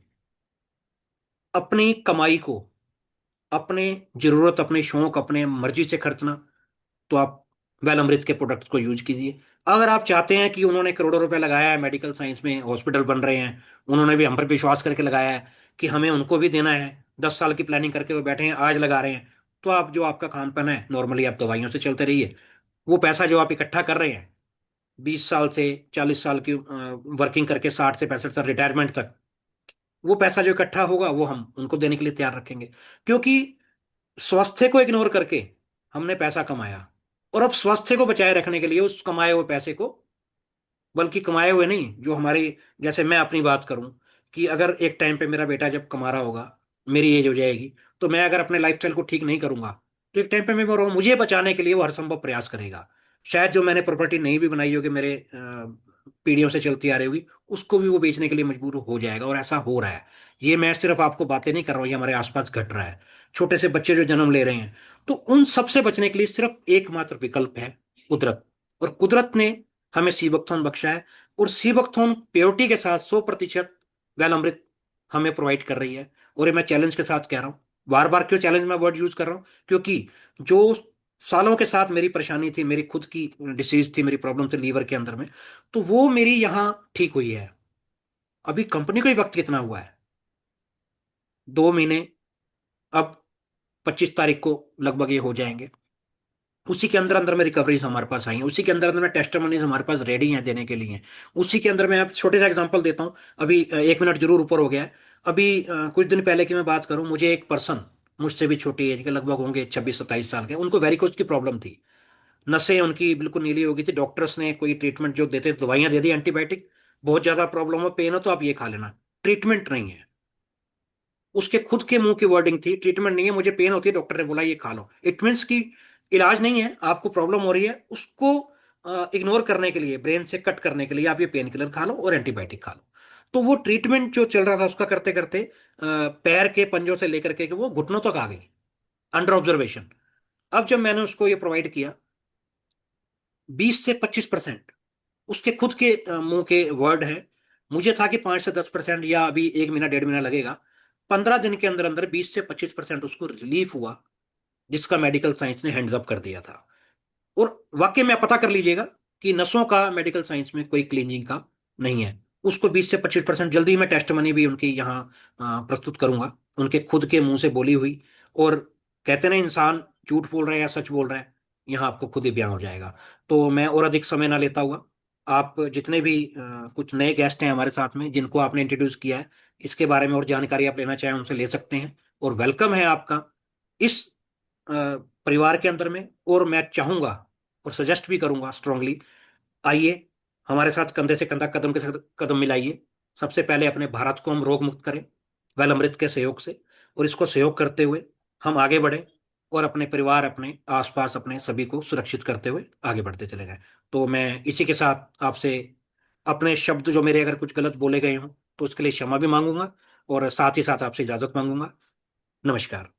अपनी कमाई को, अपने जरूरत, अपने शौक, अपने मर्जी से खर्चना, तो आप वेल अमृत के प्रोडक्ट्स को यूज कीजिए। अगर आप चाहते हैं कि उन्होंने करोड़ों रुपए लगाया है, मेडिकल साइंस में हॉस्पिटल बन रहे हैं, उन्होंने भी हम पर विश्वास करके लगाया है कि हमें उनको भी देना है, 10 साल की प्लानिंग करके वो बैठे हैं, आज लगा रहे हैं, तो आप जो आपका खान पान है नॉर्मली आप दवाइयों से चलते रहिए। वो पैसा जो आप इकट्ठा कर रहे हैं 20 साल से 40 साल की वर्किंग करके, 60 से 65 साल रिटायरमेंट तक, वो पैसा जो इकट्ठा होगा वो हम उनको देने के लिए तैयार रखेंगे। क्योंकि स्वास्थ्य को इग्नोर करके हमने पैसा कमाया, और अब स्वास्थ्य को बचाए रखने के लिए उस कमाए हुए पैसे को, बल्कि कमाए हुए नहीं, जो हमारी, जैसे मैं अपनी बात करूं कि अगर एक टाइम पे मेरा बेटा जब कमा रहा होगा, मेरी एज हो जाएगी, तो मैं अगर अपने लाइफस्टाइल को ठीक नहीं करूंगा, तो एक टाइम पे मैं मुझे बचाने के लिए वो हर संभव प्रयास करेगा। शायद जो मैंने प्रॉपर्टी नहीं भी बनाई होगी मेरे पीढ़ियों से चलती आ रही होगी, उसको भी वो बेचने के लिए मजबूर हो जाएगा, और ऐसा हो रहा है। ये मैं सिर्फ आपको बातें नहीं कर रहा हूँ, ये हमारे आसपास घट रहा है। छोटे से बच्चे जो जन्म ले रहे हैं, तो उन सब से बचने के लिए सिर्फ एकमात्र विकल्प है कुदरत। और कुदरत ने हमें सीबकथॉर्न बख्शा है, और सीबकथॉर्न प्योरिटी के साथ 100% वैल अमृत हमें प्रोवाइड कर रही है। और ये मैं चैलेंज के साथ कह रहा हूँ। बार बार क्यों चैलेंज में वर्ड यूज कर रहा हूँ? क्योंकि जो सालों के साथ मेरी परेशानी थी, मेरी खुद की डिसीज थी, मेरी प्रॉब्लम थी लीवर के अंदर में, तो वो मेरी यहाँ ठीक हुई है। अभी कंपनी को ही वक्त कितना हुआ है? 2 महीने। अब 25 तारीख को लगभग ये हो जाएंगे। उसी के अंदर अंदर में रिकवरीज हमारे पास आई हैं, उसी के अंदर अंदर में टेस्टिमोनीज हमारे पास रेडी हैं देने के लिए। उसी के अंदर मैं आप छोटे सा एग्जांपल देता हूँ। अभी 1 मिनट जरूर ऊपर हो गया है। अभी कुछ दिन पहले की मैं बात करूं, मुझे एक पर्सन, मुझसे भी छोटी एज के, लगभग होंगे 26-27 साल के, उनको वेरिकोज की प्रॉब्लम थी। नसें उनकी बिल्कुल नीली हो गई थी। डॉक्टर्स ने कोई ट्रीटमेंट जो देते, दवाइयां दे दी एंटीबायोटिक, बहुत ज्यादा प्रॉब्लम हो, पेन हो तो आप ये खा लेना। ट्रीटमेंट नहीं है। उसके खुद के मुंह की वर्डिंग थी, ट्रीटमेंट नहीं है, मुझे पेन होती है, डॉक्टर ने बोला ये खा लो। इट मीन्स की इलाज नहीं है, आपको प्रॉब्लम हो रही है, उसको इग्नोर करने के लिए, ब्रेन से कट करने के लिए आप ये पेन किलर खा लो और एंटीबायोटिक खा लो। तो वो ट्रीटमेंट जो चल रहा था उसका करते करते पैर के पंजों से लेकर के वो घुटनों तक आ गई, अंडर ऑब्जर्वेशन। अब जब मैंने उसको ये प्रोवाइड किया, 20 से 25%, उसके खुद के मुंह के वर्ड हैं। मुझे था कि 5 से 10% या अभी 1 महीना 1.5 महीना लगेगा। 15 दिन के अंदर अंदर 20 से 25% उसको रिलीफ हुआ, जिसका मेडिकल साइंस ने हैंड्स अप कर दिया था। और वाकई में आप पता कर लीजिएगा कि नसों का मेडिकल साइंस में कोई क्लींजिंग का नहीं है। उसको 20 से 25% जल्दी ही मैं टेस्ट मनी भी उनकी यहाँ प्रस्तुत करूंगा, उनके खुद के मुंह से बोली हुई। और कहते ना, इंसान झूठ बोल रहा है या सच बोल रहा है, यहाँ आपको खुद ही बयां हो जाएगा। तो मैं और अधिक समय ना लेता हुआ, आप जितने भी कुछ नए गेस्ट हैं हमारे साथ में, जिनको आपने इंट्रोड्यूस किया है, इसके बारे में और जानकारी आप लेना चाहें उनसे ले सकते हैं। और वेलकम है आपका इस परिवार के अंदर में। और मैं चाहूंगा और सजेस्ट भी करूंगा स्ट्रांगली, आइए हमारे साथ कंधे से कंधा, कदम के साथ कदम मिलाइए। सबसे पहले अपने भारत को हम रोग मुक्त करें वेल अमृत के सहयोग से, और इसको सहयोग करते हुए हम आगे बढ़ें, और अपने परिवार, अपने आसपास, अपने सभी को सुरक्षित करते हुए आगे बढ़ते चले जाएं। तो मैं इसी के साथ आपसे अपने शब्द जो मेरे अगर कुछ गलत बोले गए हों तो उसके लिए क्षमा भी मांगूंगा, और साथ ही साथ आपसे इजाजत मांगूंगा। नमस्कार।